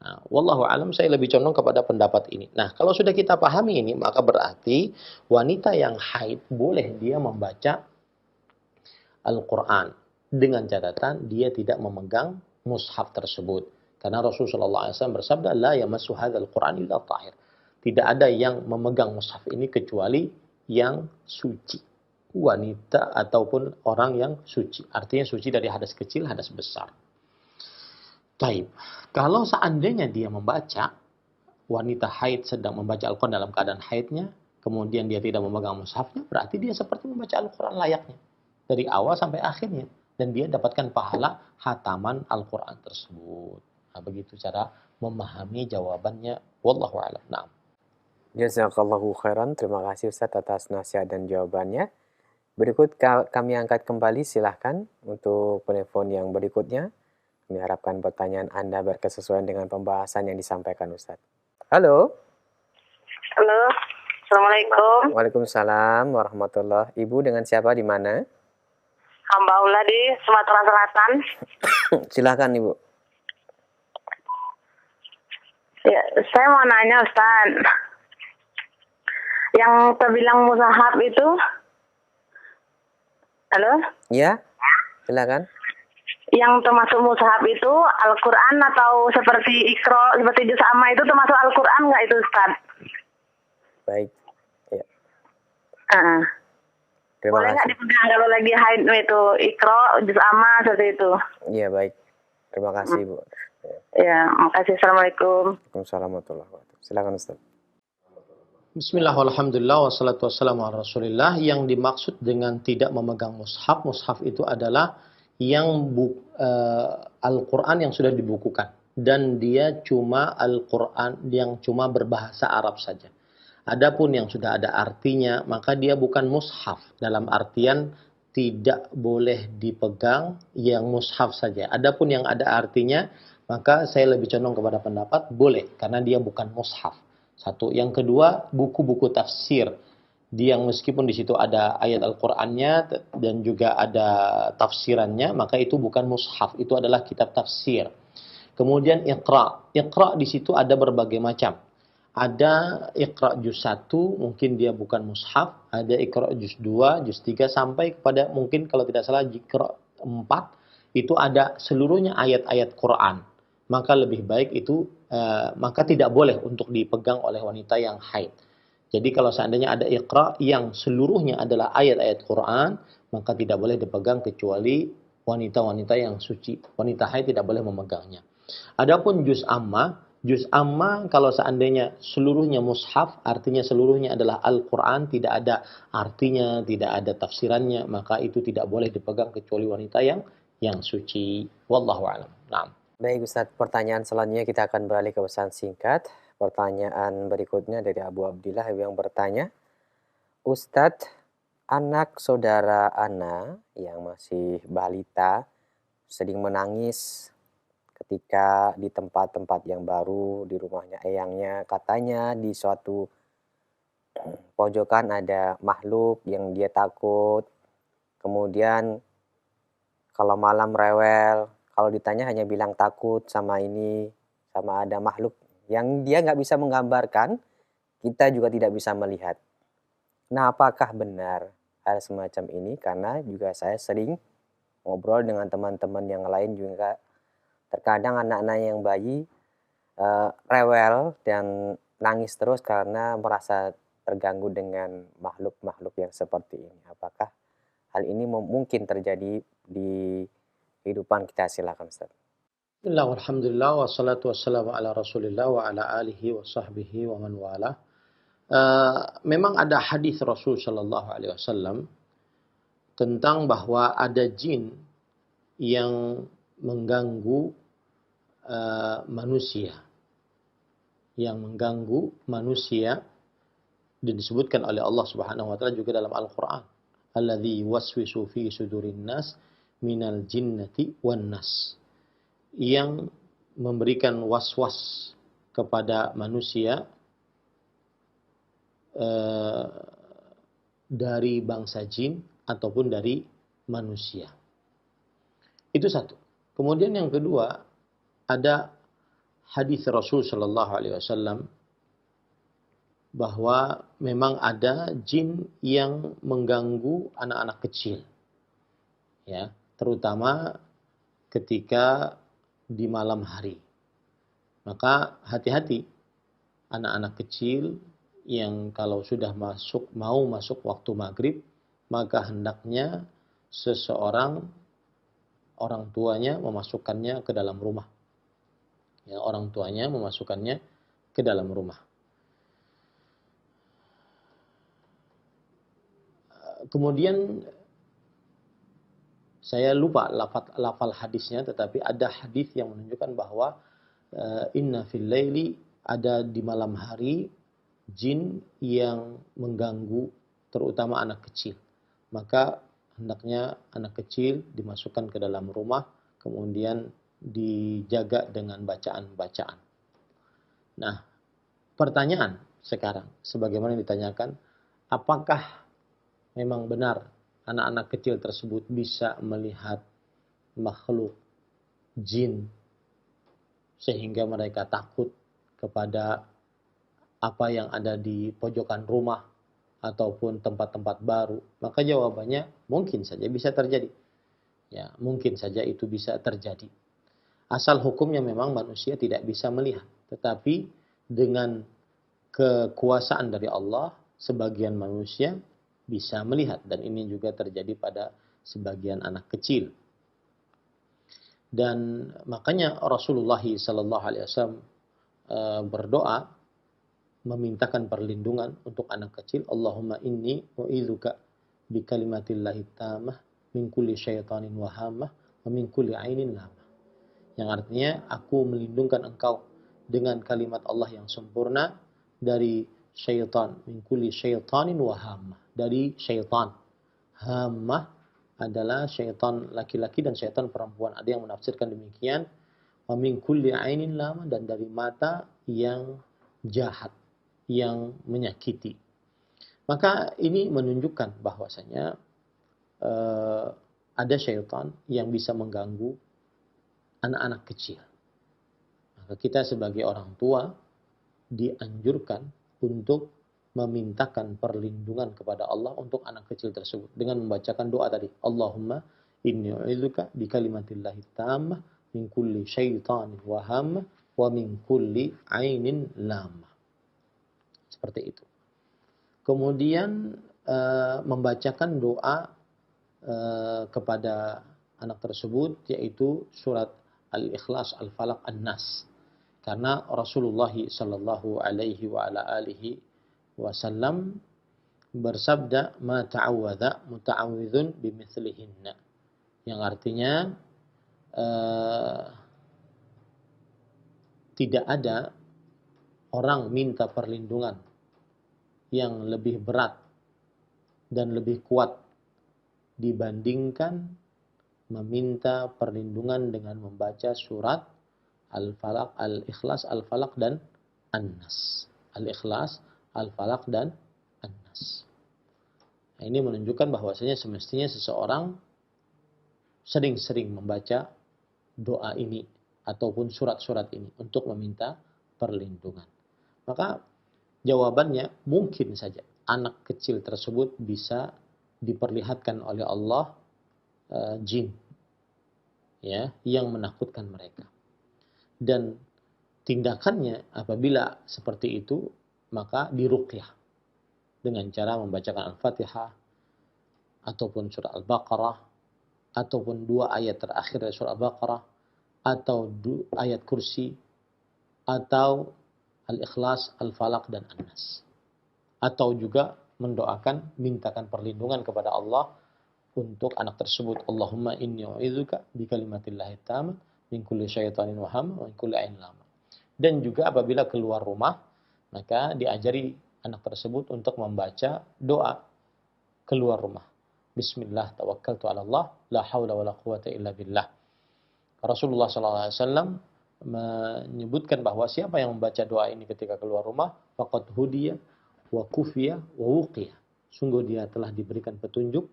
S1: Nah, wallahu alam, saya lebih condong kepada pendapat ini. Nah, kalau sudah kita pahami ini, maka berarti wanita yang haid boleh dia membaca Al-Quran dengan catatan dia tidak memegang mushaf tersebut. Karena Rasulullah SAW bersabda, "La yamassu hadzal Qur'an illa tahir." Tidak ada yang memegang mushaf ini kecuali yang suci. Wanita ataupun orang yang suci. Artinya suci dari hadas kecil, hadas besar. Taib. Kalau seandainya dia membaca, wanita haid sedang membaca Al-Quran dalam keadaan haidnya, kemudian dia tidak memegang mushafnya, berarti dia seperti membaca Al-Quran layaknya. Dari awal sampai akhirnya. Dan dia dapatkan pahala hataman Al-Quran tersebut. Nah, begitu cara memahami jawabannya. Wallahu a'lam. Nah.
S2: Jazakallahu khairan. Terima kasih Ustaz atas nasihat dan jawabannya. Berikut kami angkat kembali, silahkan untuk penelpon yang berikutnya. Kami harapkan pertanyaan Anda berkesesuaian dengan pembahasan yang disampaikan Ustaz. Halo.
S7: Halo. Assalamualaikum.
S2: Waalaikumsalam warahmatullahi. Ibu dengan siapa di mana?
S7: Hamba Allah di Sumatera Selatan.
S2: Silahkan Ibu.
S7: Ya, saya mau nanya Ustaz. Yang terbilang mushaf itu, halo?
S2: Ya, silakan.
S7: Yang termasuk mushaf itu Al-Quran atau seperti Iqra, seperti Juz Amma itu termasuk Al-Quran nggak itu Ustaz?
S2: Baik. Ya.
S7: Terima Boleh nggak dipegang kalau lagi haid itu Iqra, Juz Amma seperti itu?
S2: Iya baik. Terima kasih Bu.
S7: Ya, makasih. Assalamualaikum.
S2: Waalaikumsalam warahmatullahi wabarakatuh. Silakan Ustaz.
S1: Bismillah, walhamdulillah, wassalatu wassalamu ala rasulillah. Yang dimaksud dengan tidak memegang mushaf, mushaf itu adalah yang Al-Quran yang sudah dibukukan. Dan dia cuma Al-Quran yang cuma berbahasa Arab saja. Adapun yang sudah ada artinya, maka dia bukan mushaf. Dalam artian tidak boleh dipegang yang mushaf saja. Adapun yang ada artinya, maka saya lebih condong kepada pendapat boleh. Karena dia bukan mushaf. Satu. Yang kedua, buku-buku tafsir. Yang meskipun di situ ada ayat Al-Qur'annya dan juga ada tafsirannya, maka itu bukan mushaf, itu adalah kitab tafsir. Kemudian Iqra. Iqra di situ ada berbagai macam. Ada Iqra juz 1, mungkin dia bukan mushaf, ada Iqra juz 2, juz 3 sampai kepada mungkin kalau tidak salah Iqra 4 itu ada seluruhnya ayat-ayat Quran. Maka lebih baik itu maka tidak boleh untuk dipegang oleh wanita yang haid. Jadi kalau seandainya ada Iqra yang seluruhnya adalah ayat-ayat Quran, maka tidak boleh dipegang kecuali wanita-wanita yang suci. Wanita haid tidak boleh memegangnya. Adapun juz amma kalau seandainya seluruhnya mushaf, artinya seluruhnya adalah Al-Quran, tidak ada artinya, tidak ada tafsirannya, maka itu tidak boleh dipegang kecuali wanita yang suci. Wallahu a'lam. Nah.
S2: Baik Ustaz, pertanyaan selanjutnya kita akan beralih ke pesan singkat. Pertanyaan berikutnya dari Abu Abdillah yang bertanya, Ustadz, anak saudara Ana yang masih balita sering menangis ketika di tempat-tempat yang baru, di rumahnya eyangnya. Katanya di suatu pojokan ada makhluk yang dia takut. Kemudian kalau malam rewel, kalau ditanya hanya bilang takut sama ini, sama ada makhluk yang dia nggak bisa menggambarkan, kita juga tidak bisa melihat. Nah, apakah benar hal semacam ini? Karena juga saya sering ngobrol dengan teman-teman yang lain juga, terkadang anak-anak yang bayi rewel dan nangis terus karena merasa terganggu dengan makhluk-makhluk yang seperti ini. Apakah hal ini mungkin terjadi di kehidupan kita? Silakan Ustaz.
S1: Bismillah, alhamdulillah, wassalatu wassalamu ala rasulillah wa ala alihi wa sahbihi wa man wala. Memang ada hadis Rasul Shallallahu Alaihi Wasallam tentang bahwa ada jin yang mengganggu manusia, dan disebutkan oleh Allah Subhanahu Wa Taala juga dalam Al-Quran. Alladzi waswisu fi sudurin nas minal jinnati wan nas, yang memberikan was-was kepada manusia dari bangsa jin ataupun dari manusia. Itu satu. Kemudian yang kedua, ada hadis Rasul Shallallahu Alaihi Wasallam bahwa memang ada jin yang mengganggu anak-anak kecil, ya, terutama ketika di malam hari. Maka hati-hati anak-anak kecil yang kalau sudah mau masuk waktu maghrib, maka hendaknya seseorang, orang tuanya memasukkannya ke dalam rumah. Ya, orang tuanya memasukkannya ke dalam rumah. Kemudian saya lupa lafal hadisnya, tetapi ada hadis yang menunjukkan bahwa inna fil laili, ada di malam hari jin yang mengganggu terutama anak kecil. Maka hendaknya anak kecil dimasukkan ke dalam rumah, kemudian dijaga dengan bacaan-bacaan. Nah, pertanyaan sekarang, sebagaimana ditanyakan, apakah memang benar anak-anak kecil tersebut bisa melihat makhluk jin sehingga mereka takut kepada apa yang ada di pojokan rumah ataupun tempat-tempat baru? Maka jawabannya mungkin saja bisa terjadi. Ya, mungkin saja itu bisa terjadi. Asal hukumnya memang manusia tidak bisa melihat, tetapi dengan kekuasaan dari Allah, sebagian manusia bisa melihat, dan ini juga terjadi pada sebagian anak kecil. Dan makanya Rasulullah sallallahu alaihi wasallam berdoa memintakan perlindungan untuk anak kecil. Allahumma inni u'idzuka bi kalimatillahi tammah min kulli syaitanin wahamah wa min kulli ainin lamah. Yang artinya, aku melindungkan engkau dengan kalimat Allah yang sempurna dari syaitan, min kulli syaitanin wahamah, dari syaitan. Hamah adalah syaitan laki-laki dan syaitan perempuan. Ada yang menafsirkan demikian. Wa min kulli ainin lamah, dan dari mata yang jahat. yang menyakiti. Maka ini menunjukkan bahwasanya ada syaitan yang bisa mengganggu anak-anak kecil. Maka kita sebagai orang tua dianjurkan untuk memintakan perlindungan kepada Allah untuk anak kecil tersebut dengan membacakan doa tadi, Allahumma inni u'izuka bi kalimatillahi tammah min kulli syaitanin wa hammah wa min kulli ainin lamah. Seperti itu. Kemudian membacakan doa kepada anak tersebut, yaitu surat Al-Ikhlas, Al-Falaq, An-Nas. Karena Rasulullah sallallahu alaihi wa ala alihi wasallam bersabda, ma ta'awadha muta'awidhun bimithlihinna. Yang artinya tidak ada orang minta perlindungan yang lebih berat dan lebih kuat dibandingkan meminta perlindungan dengan membaca surat Al-Falaq, Al-Ikhlas, Al-Falaq, dan An-Nas. Al-Ikhlas, Al-Falaq, dan An-Nas. Nah, ini menunjukkan bahwasanya semestinya seseorang sering-sering membaca doa ini ataupun surat-surat ini untuk meminta perlindungan. Maka jawabannya mungkin saja anak kecil tersebut bisa diperlihatkan oleh Allah jin, ya, yang menakutkan mereka. Dan tindakannya apabila seperti itu, maka diruqyah dengan cara membacakan Al-Fatihah ataupun surah Al-Baqarah ataupun 2 ayat terakhir dari surah Al-Baqarah atau ayat kursi atau Al-Ikhlas, Al-Falaq, dan An-Nas. Atau juga mendoakan, mintakan perlindungan kepada Allah untuk anak tersebut. Allahumma inni u'izuka bi kalimatillahi tammah min kulli syaitanin wa hamma wa min kulli ainin lama. Dan juga apabila keluar rumah, maka diajari anak tersebut untuk membaca doa keluar rumah. Bismillah tawakkaltu 'ala Allah, la haula wala quwata illa billah. Rasulullah SAW menyebutkan bahwa siapa yang membaca doa ini ketika keluar rumah, faqad hudiya wa kufiya wa wuqiya. Sungguh dia telah diberikan petunjuk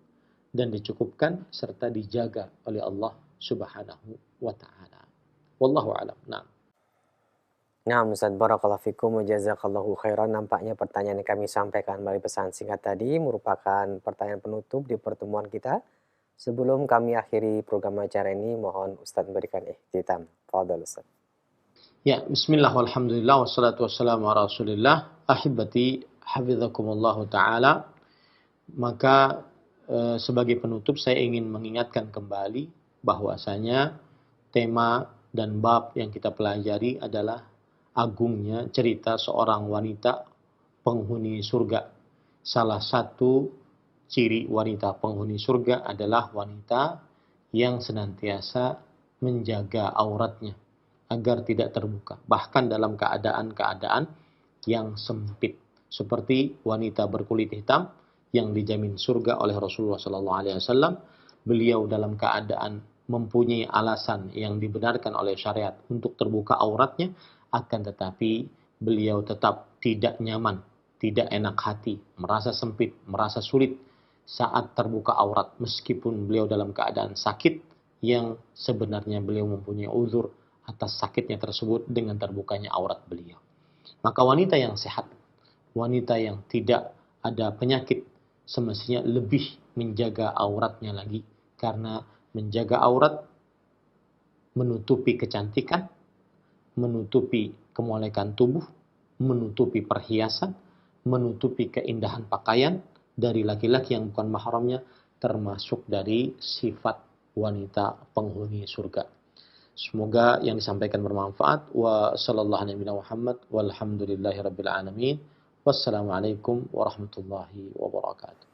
S1: dan dicukupkan serta dijaga oleh Allah Subhanahu wa taala. Wallahu a'lam. Nah.
S2: Nah, Ustaz, barakallahu fikum wa jazakallahu khairan. Nampaknya pertanyaan yang kami sampaikan melalui pesan singkat tadi merupakan pertanyaan penutup di pertemuan kita. Sebelum kami akhiri program acara ini, mohon Ustaz memberikan ikhtitam. Fadhal Ustaz.
S1: Ya, bismillah walhamdulillah wassalatu wassalamu ala Rasulillah. Ahibati hafizakumullah taala. Maka sebagai penutup saya ingin mengingatkan kembali bahwasanya tema dan bab yang kita pelajari adalah agungnya cerita seorang wanita penghuni surga. Salah satu ciri wanita penghuni surga adalah wanita yang senantiasa menjaga auratnya agar tidak terbuka, bahkan dalam keadaan-keadaan yang sempit, seperti wanita berkulit hitam yang dijamin surga oleh Rasulullah SAW. Beliau dalam keadaan mempunyai alasan yang dibenarkan oleh syariat untuk terbuka auratnya, akan tetapi beliau tetap tidak nyaman, tidak enak hati, merasa sempit, merasa sulit saat terbuka aurat, meskipun beliau dalam keadaan sakit yang sebenarnya beliau mempunyai uzur atas sakitnya tersebut dengan terbukanya aurat beliau. Maka wanita yang sehat, wanita yang tidak ada penyakit, semestinya lebih menjaga auratnya lagi, karena menjaga aurat menutupi kecantikan, menutupi kemolekan tubuh, menutupi perhiasan, menutupi keindahan pakaian dari laki-laki yang bukan mahramnya, termasuk dari sifat wanita penghuni surga. Semoga yang disampaikan bermanfaat. Wa sallallahu alaihi Muhammad walhamdulillahi rabbil alamin. Wassalamualaikum warahmatullahi wabarakatuh.